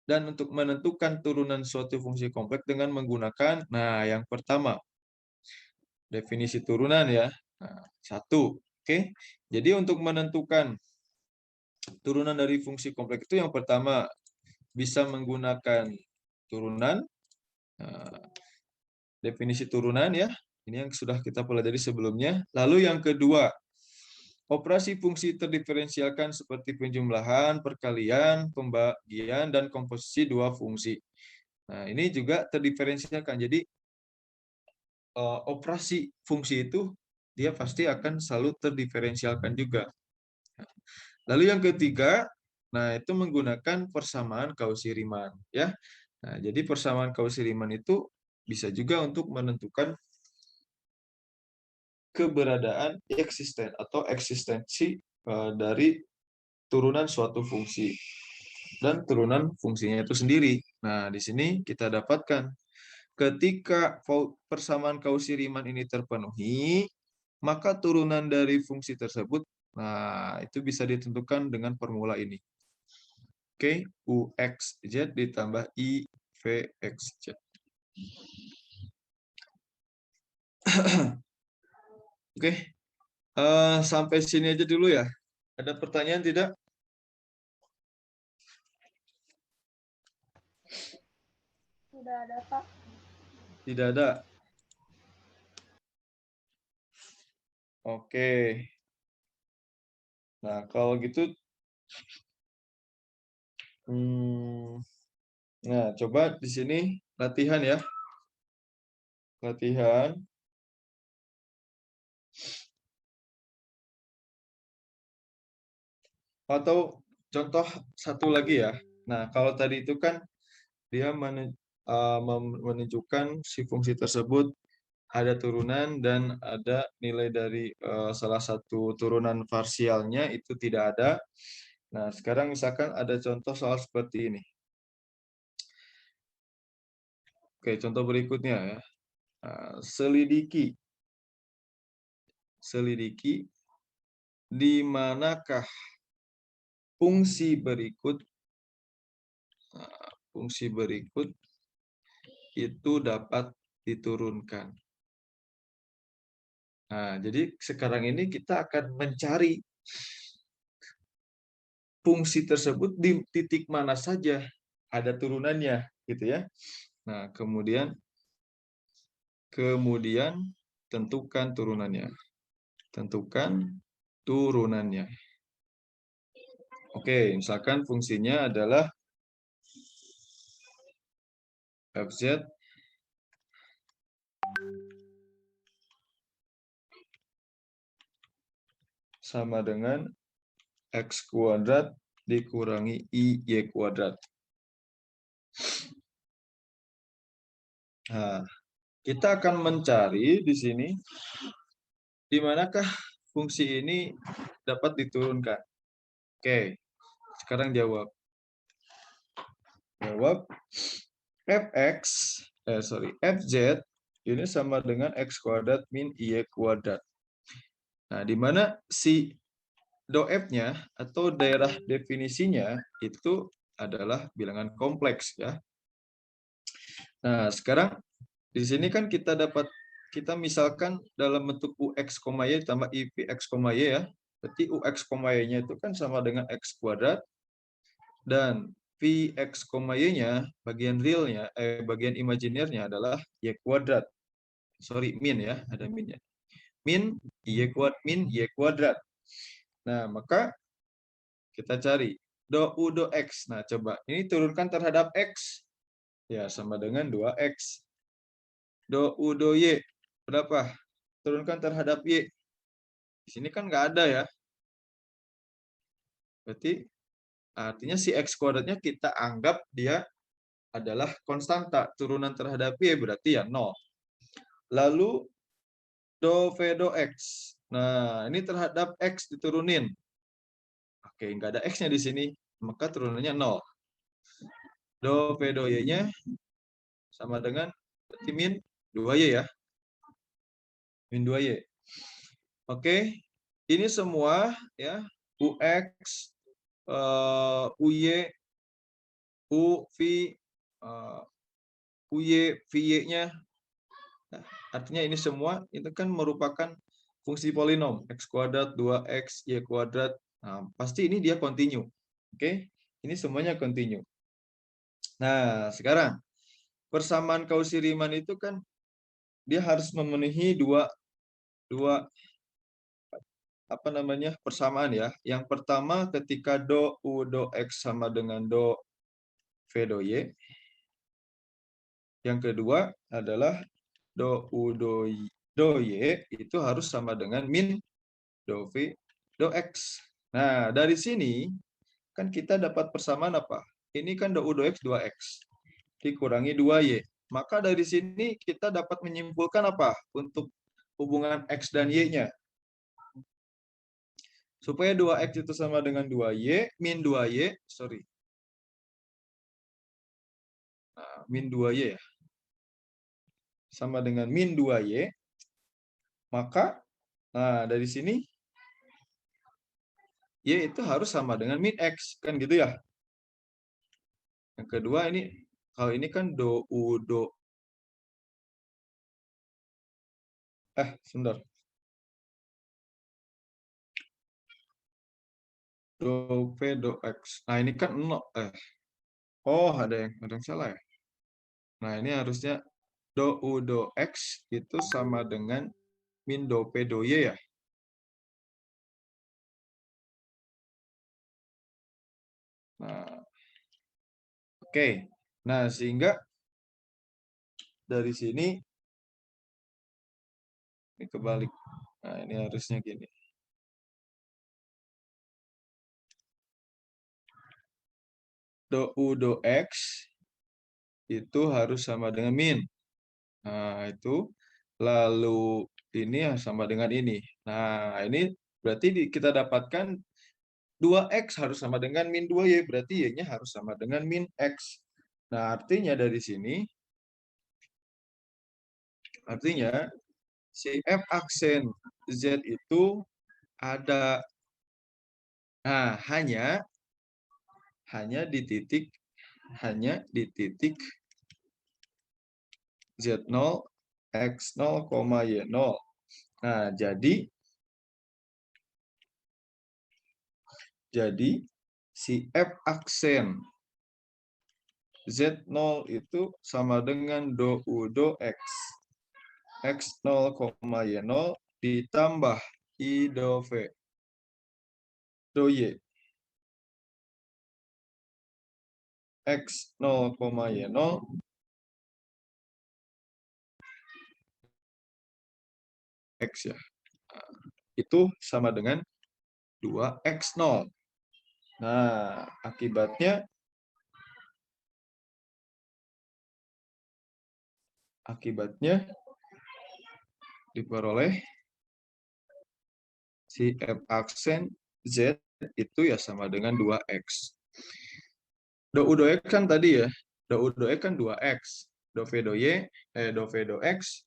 dan untuk menentukan turunan suatu fungsi kompleks dengan menggunakan, nah yang pertama, definisi turunan ya. Nah, 1. Oke. Jadi untuk menentukan turunan dari fungsi kompleks itu yang pertama bisa menggunakan turunan. Nah, definisi turunan ya. Ini yang sudah kita pelajari sebelumnya. Lalu yang kedua, operasi fungsi terdiferensialkan seperti penjumlahan, perkalian, pembagian, dan komposisi dua fungsi. Nah, ini juga terdiferensialkan. Jadi, operasi fungsi itu dia pasti akan selalu terdiferensialkan juga. Lalu yang ketiga, nah itu menggunakan persamaan Cauchy-Riemann ya. Nah, jadi persamaan Cauchy-Riemann itu bisa juga untuk menentukan keberadaan eksisten atau eksistensi dari turunan suatu fungsi dan turunan fungsinya itu sendiri. Nah, di sini kita dapatkan ketika persamaan Cauchy-Riemann ini terpenuhi, maka turunan dari fungsi tersebut, nah itu bisa ditentukan dengan formula ini. Oke, UXZ ditambah IVXZ. Oke, sampai sini aja dulu ya. Ada pertanyaan tidak? Sudah ada, Pak. Tidak ada. Oke. Nah, kalau gitu, nah coba di sini latihan ya. Latihan. Atau contoh satu lagi ya. Nah, kalau tadi itu kan dia menunjukkan si fungsi tersebut ada turunan dan ada nilai dari salah satu turunan parsialnya itu tidak ada. Nah, sekarang misalkan ada contoh soal seperti ini. Oke, contoh berikutnya ya. Selidiki di manakah fungsi berikut itu dapat diturunkan. Nah, jadi sekarang ini kita akan mencari fungsi tersebut di titik mana saja ada turunannya, gitu ya. Nah, kemudian tentukan turunannya. Oke, misalkan fungsinya adalah Fz sama dengan X kuadrat dikurangi IY kuadrat. Nah, kita akan mencari di sini di manakah fungsi ini dapat diturunkan. Oke, sekarang jawab. Fz ini sama dengan X kuadrat min Y kuadrat. Nah, di mana si doF-nya atau daerah definisinya itu adalah bilangan kompleks ya. Nah, sekarang di sini kan kita misalkan dalam bentuk Ux, Y tambah IVX, Y ya. Berarti Ux, Y-nya itu kan sama dengan X kuadrat dan Vx, Y-nya bagian realnya bagian imajinernya adalah Y kuadrat. Sorry, min ya, ada minnya. Min Y kuadrat. Nah, maka Kita cari do U do X. Nah, coba ini turunkan terhadap X. Ya, sama dengan 2X. Do U do Y. Berapa? Turunkan terhadap Y. Di sini kan nggak ada ya. Berarti artinya si X kuadratnya kita anggap dia adalah konstanta. Turunan terhadap Y berarti ya 0. Lalu do V do X. Nah, ini terhadap X diturunin. Oke, nggak ada X-nya di sini. Maka turunannya 0. Do V do Y-nya sama dengan berarti min 2Y ya. Min 2Y. Oke, ini semua ya UX, UY, UV, UY, VY-nya. Nah, artinya ini semua itu kan merupakan fungsi polinom. X kuadrat, 2X, Y kuadrat. Nah, pasti ini dia continue. Oke, ini semuanya continue. Nah, sekarang persamaan Cauchy-Riemann itu kan dia harus memenuhi dua persamaan ya. Yang pertama ketika do U do X sama dengan do V do Y. Yang kedua adalah do U do Y itu harus sama dengan min do V do X. Nah, dari sini kan kita dapat persamaan apa? Ini kan do U do X 2X dikurangi 2Y. Maka dari sini kita dapat menyimpulkan apa untuk hubungan X dan Y-nya? Supaya 2X itu sama dengan 2Y, min 2Y, Nah, min 2Y ya. Sama dengan min 2Y, maka nah dari sini Y itu harus sama dengan min X, kan gitu ya. Yang kedua ini, kalau ini kan do U do, sebentar. Do V do X. Nah ini kan 0, oh ada yang salah ya. Nah ini harusnya do U do X itu sama dengan min do P do Y ya. Nah, oke. Nah, sehingga dari sini ini kebalik. Nah, ini harusnya gini. Do U do X itu harus sama dengan min. Nah, itu. Lalu ini ya sama dengan ini. Nah, ini berarti kita dapatkan 2X harus sama dengan min 2Y. Berarti Y-nya harus sama dengan min X. Nah, artinya dari sini, artinya si F aksen Z itu ada. Nah, hanya di titik Z0, X0, Y0. Nah, jadi si F aksen Z0 itu sama dengan do U do X. X0, Y0 ditambah I do V do Y. X0, Y0 X ya. Itu sama dengan 2X0. Nah, akibatnya diperoleh si F aksen Z itu ya sama dengan 2X. Do U do X kan tadi ya. Do U do X kan 2X. Do V do Y, do V do X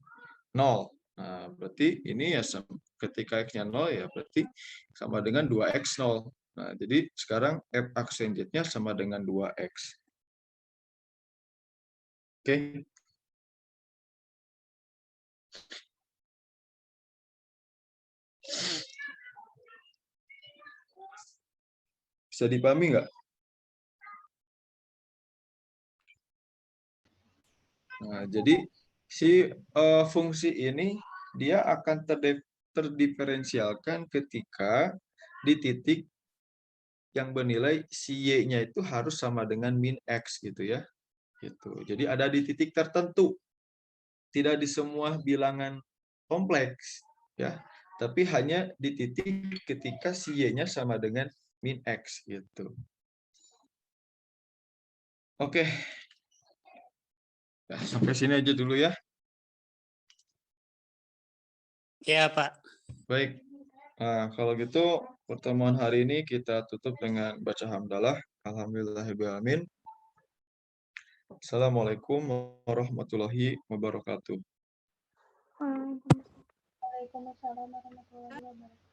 0. Nah, berarti ini ya ketika X-nya 0 ya berarti sama dengan 2X0. Nah, jadi sekarang F aksen Z-nya sama dengan 2X. Oke. Bisa dipahami nggak? Nah, jadi si fungsi ini dia akan terdiferensialkan ketika di titik yang bernilai si Y-nya itu harus sama dengan min X gitu ya. Gitu. Jadi ada di titik tertentu. Tidak di semua bilangan kompleks ya, tapi hanya di titik ketika si Y-nya sama dengan min X gitu. Oke. Nah, sampai sini aja dulu ya. Ya, Pak. Baik. Nah, kalau gitu pertemuan hari ini kita tutup dengan baca hamdalah. Alhamdulillahirrahmanirrahim. Assalamualaikum warahmatullahi wabarakatuh. Waalaikumsalam warahmatullahi wabarakatuh.